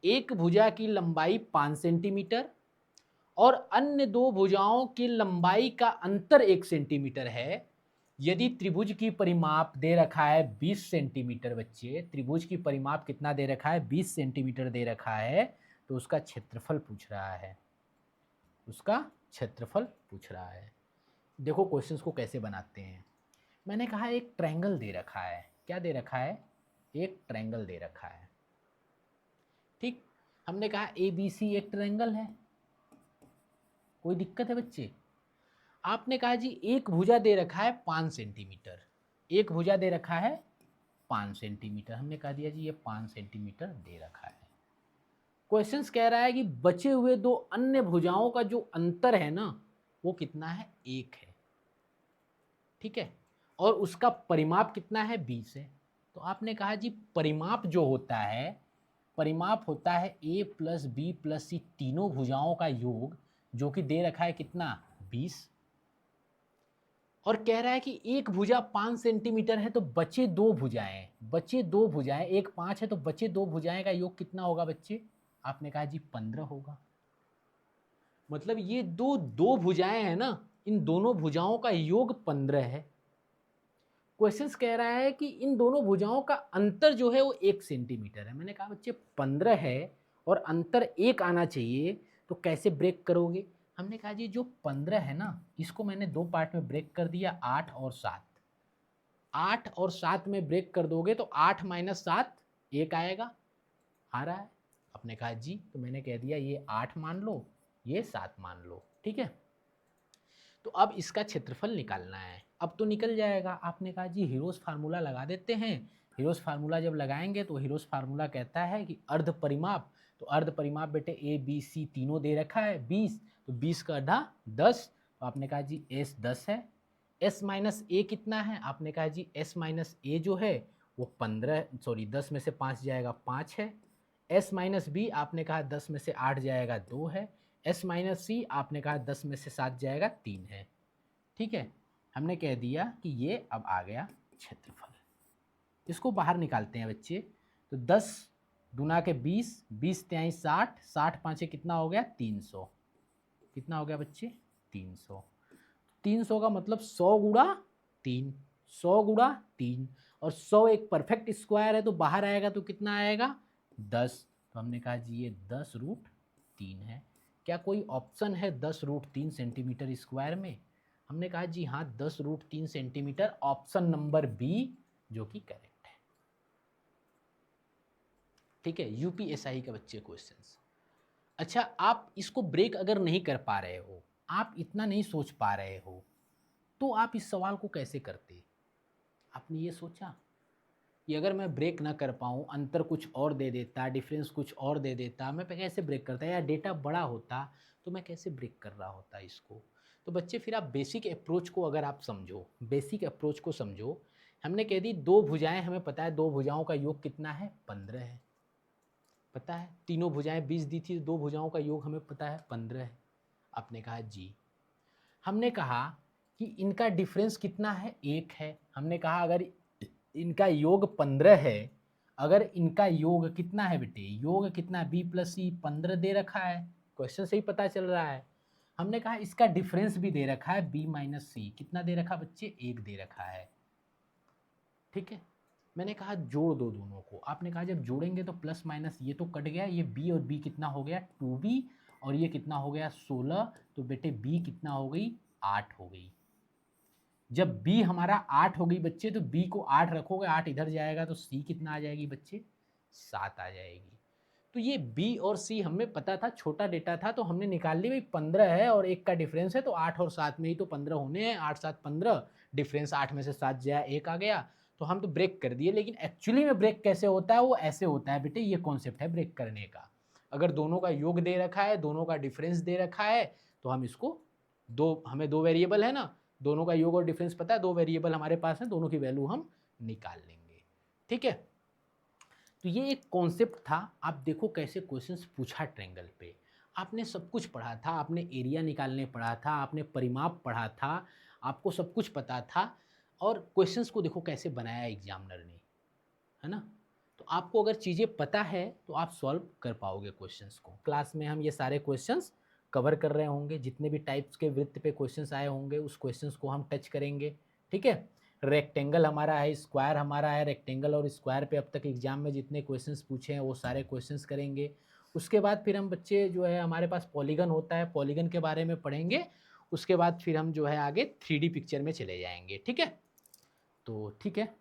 एक भुजा की लंबाई 5 सेंटीमीटर और अन्य दो भुजाओं की लंबाई का अंतर 1 सेंटीमीटर है। यदि त्रिभुज की परिमाप दे रखा है 20 सेंटीमीटर, बच्चे त्रिभुज की परिमाप कितना दे रखा है, 20 सेंटीमीटर दे रखा है, तो उसका क्षेत्रफल पूछ रहा है, उसका क्षेत्रफल पूछ रहा है। देखो क्वेश्चंस को कैसे बनाते हैं। मैंने कहा एक ट्रायंगल दे रखा है, क्या दे रखा है, एक ट्रायंगल दे रखा है। ठीक, हमने कहा ABC एक ट्रायंगल है, कोई दिक्कत है बच्चे। आपने कहा जी एक भुजा दे रखा है 5 सेंटीमीटर, एक भुजा दे रखा है 5 सेंटीमीटर, हमने कहा दिया जी ये 5 सेंटीमीटर दे रखा है। क्वेश्चंस कह रहा है कि बचे हुए दो अन्य भुजाओं का जो अंतर है ना वो कितना है, 1 है। ठीक है, और उसका परिमाप कितना है, 20 है। तो आपने कहा जी परिमाप जो होता है, परिमाप होता है A plus B plus C तीनों भुजाओं का योग, जो कि दे रखा है कितना, 20। और कह रहा है कि एक भुजा 5 सेंटीमीटर है तो बचे दो भुजाएं, एक 5 है तो बचे दो भुजाएं का योग कितना होगा बच्चे, आपने कहा जी 15 होगा। मतलब ये दो भुजाएं हैं ना, इन दोनों भुजाओं का योग 15 है। क्वेश्चंस कह रहा है कि इन दोनों भुजाओं का अंतर जो है वो 1 सेंटीमीटर है। मैंने कहा बच्चे 15 है और अंतर 1 आना चाहिए, तो कैसे ब्रेक करोगे। हमने कहा जी जो 15 है ना इसको मैंने दो पार्ट में ब्रेक कर दिया, 8 और 7। 8 और 7 में ब्रेक कर दोगे तो 8 माइनस 7 1 आएगा, आ रहा है। आपने कहा जी, तो मैंने कह दिया ये 8 मान लो, ये 7 मान लो। ठीक है, तो अब इसका क्षेत्रफल निकालना है। अब तो निकल जाएगा। आपने कहा जी हीरोज फार्मूला लगा देते हैं। हीरोज फार्मूला जब लगाएंगे तो हीरोज फार्मूला कहता है कि अर्ध परिमाप, तो अर्ध परिमाप बेटे ABC तीनों दे रखा है 20, तो 20 का आधा 10, तो आपने कहा जी S 10 है। S माइनस A कितना है, आपने कहा जी S माइनस A जो है वो 10 में से 5 जाएगा 5 है। S माइनस B आपने कहा 10 में से 8 जाएगा 2 है। S माइनस C आपने कहा 10 में से 7 जाएगा 3 है। ठीक है, हमने कह दिया कि ये अब आ गया क्षेत्रफल। इसको बाहर निकालते हैं बच्चे, तो 10 दूना के 20, 20 त्याई 60, 60 पाँचे कितना हो गया, 300। कितना हो गया बच्चे, 300। 300 का मतलब 100 गुणा 3, 100 गुणा 3, और 100 एक परफेक्ट स्क्वायर है तो बाहर आएगा तो कितना आएगा, 10। तो हमने कहा जी ये 10√3 है। क्या कोई ऑप्शन है 10√3 सेंटीमीटर स्क्वायर में। हमने कहा जी हाँ 10√3 सेंटीमीटर, ऑप्शन नंबर बी जो कि करेक्ट है। ठीक है, यूपीएसआई के बच्चे क्वेश्चंस। अच्छा, आप इसको ब्रेक अगर नहीं कर पा रहे हो, आप इतना नहीं सोच पा रहे हो, तो आप इस सवाल को कैसे करते। आपने ये सोचा कि अगर मैं ब्रेक ना कर पाऊँ, अंतर कुछ और दे देता, डिफरेंस कुछ और दे देता, मैं कैसे ब्रेक करता, या डेटा बड़ा होता तो मैं कैसे ब्रेक कर रहा होता इसको। तो बच्चे फिर आप बेसिक अप्रोच को अगर आप समझो, बेसिक अप्रोच को समझो। हमने कह दी दो भुजाएं, हमें पता है दो भुजाओं का योग कितना है, 15 है, पता है। तीनों भुजाएं 20 दी थी, दो भुजाओं का योग हमें पता है 15 है। आपने कहा जी, हमने कहा कि इनका डिफरेंस कितना है, 1 है। हमने कहा अगर इनका योग 15 है, अगर इनका योग कितना है बेटे, योग कितना, B प्लस C 15 दे रखा है, क्वेश्चन से ही पता चल रहा है। हमने कहा इसका डिफरेंस भी दे रखा है B माइनस C, कितना दे रखा बच्चे, 1 दे रखा है। ठीक है, मैंने कहा जोड़ दो दोनों को। आपने कहा जब जोड़ेंगे तो प्लस माइनस ये तो कट गया, ये B और B कितना हो गया, 2B, और ये कितना हो गया 16, तो बेटे B कितना हो गई, 8 हो गई। जब B हमारा 8 हो गई बच्चे, तो B को 8 रखोगे, 8 इधर जाएगा तो C कितना आ जाएगी बच्चे, 7 आ जाएगी। तो ये B और C हमें पता था, छोटा डेटा था तो हमने निकाल ली, भाई 15 है और 1 का डिफरेंस है तो 8 और 7 में ही तो 15 होने हैं, 8 7 15, डिफरेंस 8 में से 7 जाए 1 आ गया, तो हम तो ब्रेक कर दिए, लेकिन एक्चुअली में ब्रेक कैसे होता है वो ऐसे होता है बेटे, ये कॉन्सेप्ट है ब्रेक करने का। अगर दोनों का योग दे रखा है, दोनों का डिफरेंस दे रखा है, तो हम इसको हमें दो वेरिएबल है ना, दोनों का योग और डिफरेंस पता है, दो वेरिएबल हमारे पास है, दोनों की वैल्यू हम निकाल लेंगे। ठीक है, तो ये एक कॉन्सेप्ट था। आप देखो कैसे क्वेश्चंस पूछा ट्रायंगल पे। आपने सब कुछ पढ़ा था, आपने एरिया निकालने पढ़ा था, आपने परिमाप पढ़ा था, आपको सब कुछ पता था, और क्वेश्चंस को देखो कैसे बनाया एग्जामिनर ने, है ना। तो आपको अगर चीज़ें पता है तो आप सॉल्व कर पाओगे क्वेश्चंस को। क्लास में हम ये सारे क्वेश्चंस कवर कर रहे होंगे, जितने भी टाइप्स के वृत्त पे क्वेश्चंस आए होंगे उस क्वेश्चंस को हम टच करेंगे। ठीक है, रेक्टेंगल हमारा है, स्क्वायर हमारा है, रेक्टेंगल और स्क्वायर पे अब तक एग्जाम में जितने क्वेश्चंस पूछे हैं वो सारे क्वेश्चंस करेंगे। उसके बाद फिर हम बच्चे जो है हमारे पास पॉलीगन होता है, पॉलीगन के बारे में पढ़ेंगे। उसके बाद फिर हम जो है आगे 3D पिक्चर में चले जाएंगे। ठीक है, तो ठीक है।